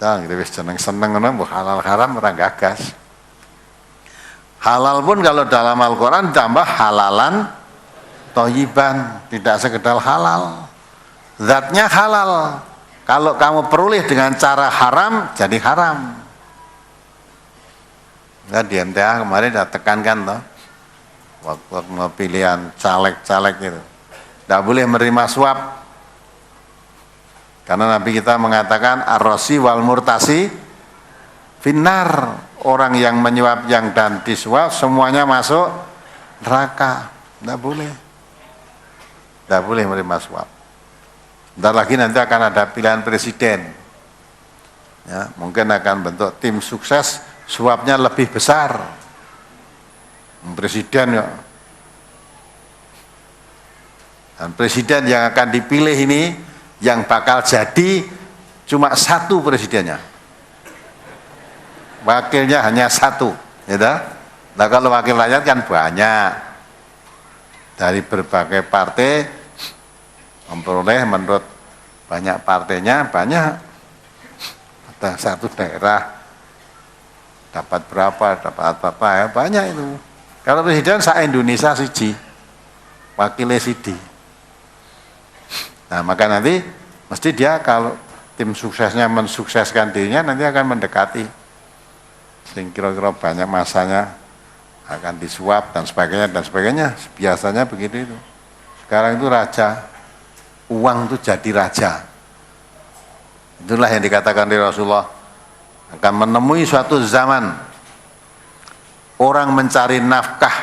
Dah, kita wis seneng-seneng ngono, halal haram orang gagas. Halal pun kalau dalam Al-Quran tambah halalan thayyiban, tidak sekedar halal. Zatnya halal. Kalau kamu peroleh dengan cara haram, jadi haram. Nah, di MTA kemarin sudah tekankan toh, waktu pilihan caleg-caleg itu, tidak boleh menerima suap. Karena Nabi kita mengatakan ar-rasi wal murtasi finnar. Orang yang menyuap yang dan disuap semuanya masuk neraka. Tidak boleh. Tidak boleh menerima suap. Bentar lagi nanti akan ada pilihan presiden. Ya, mungkin akan bentuk tim sukses, suapnya lebih besar. Presiden ya. Dan presiden yang akan dipilih ini, yang bakal jadi cuma satu presidennya. Wakilnya hanya satu, gitu. Nah kalau wakil rakyat kan banyak, dari berbagai partai memperoleh menurut banyak partainya banyak. Ada satu daerah dapat berapa, dapat apa ya banyak itu. Kalau presiden se-Indonesia siji, wakilnya siji. Nah maka nanti mesti dia kalau tim suksesnya mensukseskan dirinya nanti akan mendekati. Sing kira-kira banyak masanya akan disuap dan sebagainya, biasanya begitu itu. Sekarang itu raja, uang itu jadi raja. Itulah yang dikatakan oleh Rasulullah, akan menemui suatu zaman orang mencari nafkah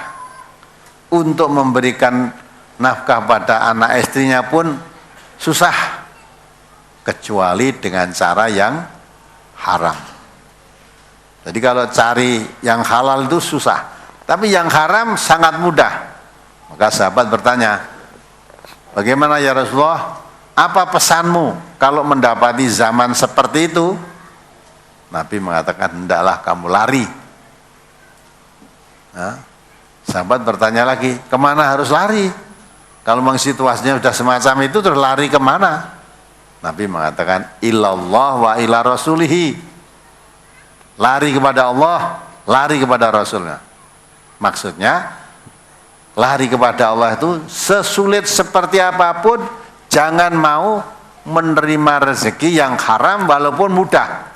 untuk memberikan nafkah pada anak istrinya pun susah, kecuali dengan cara yang haram. Jadi kalau cari yang halal itu susah, tapi yang haram sangat mudah. Maka sahabat bertanya, bagaimana ya Rasulullah, apa pesanmu kalau mendapati zaman seperti itu? Nabi mengatakan, hendaklah kamu lari. Nah, sahabat bertanya lagi, kemana harus lari? Kalau memang situasinya sudah semacam itu, terus lari kemana? Nabi mengatakan, ilallah wa ila rasulihi. Lari kepada Allah, lari kepada Rasulnya. Maksudnya, lari kepada Allah itu sesulit seperti apapun, jangan mau menerima rezeki yang haram walaupun mudah.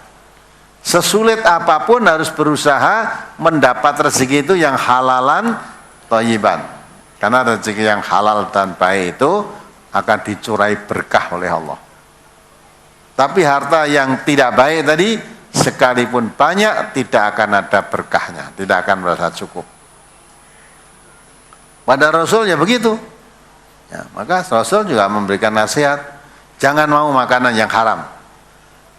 Sesulit apapun harus berusaha mendapat rezeki itu yang halalan thayyiban. Karena rezeki yang halal dan baik itu akan dicurai berkah oleh Allah. Tapi harta yang tidak baik tadi, sekalipun banyak tidak akan ada berkahnya, tidak akan merasa cukup. Pada Rasul ya begitu. Ya, maka Rasul juga memberikan nasihat, jangan mau makanan yang haram.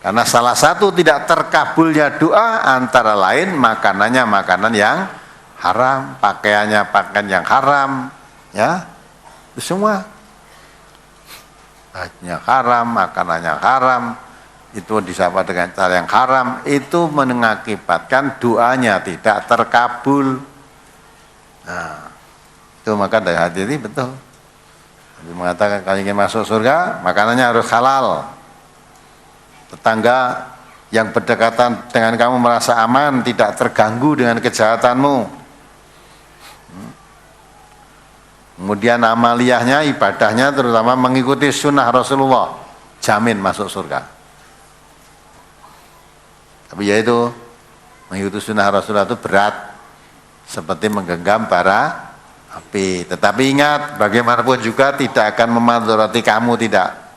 Karena salah satu tidak terkabulnya doa antara lain makanannya makanan yang haram, pakaiannya pakaian yang haram, ya. Itu semua. Hajinya haram, makanannya haram. Itu disapa dengan cara yang haram, itu mengakibatkan doanya tidak terkabul. Nah, itu maka dari hati ini betul. Nabi mengatakan kalau ingin masuk surga, makanannya harus halal. Tetangga yang berdekatan dengan kamu merasa aman, tidak terganggu dengan kejahatanmu. Kemudian amaliyahnya, ibadahnya terutama mengikuti sunnah Rasulullah, jamin masuk surga. Tapi yaitu mengikuti sunnah Rasulullah itu berat, seperti menggenggam bara api. Tetapi ingat, bagaimanapun juga tidak akan memadharati kamu, tidak.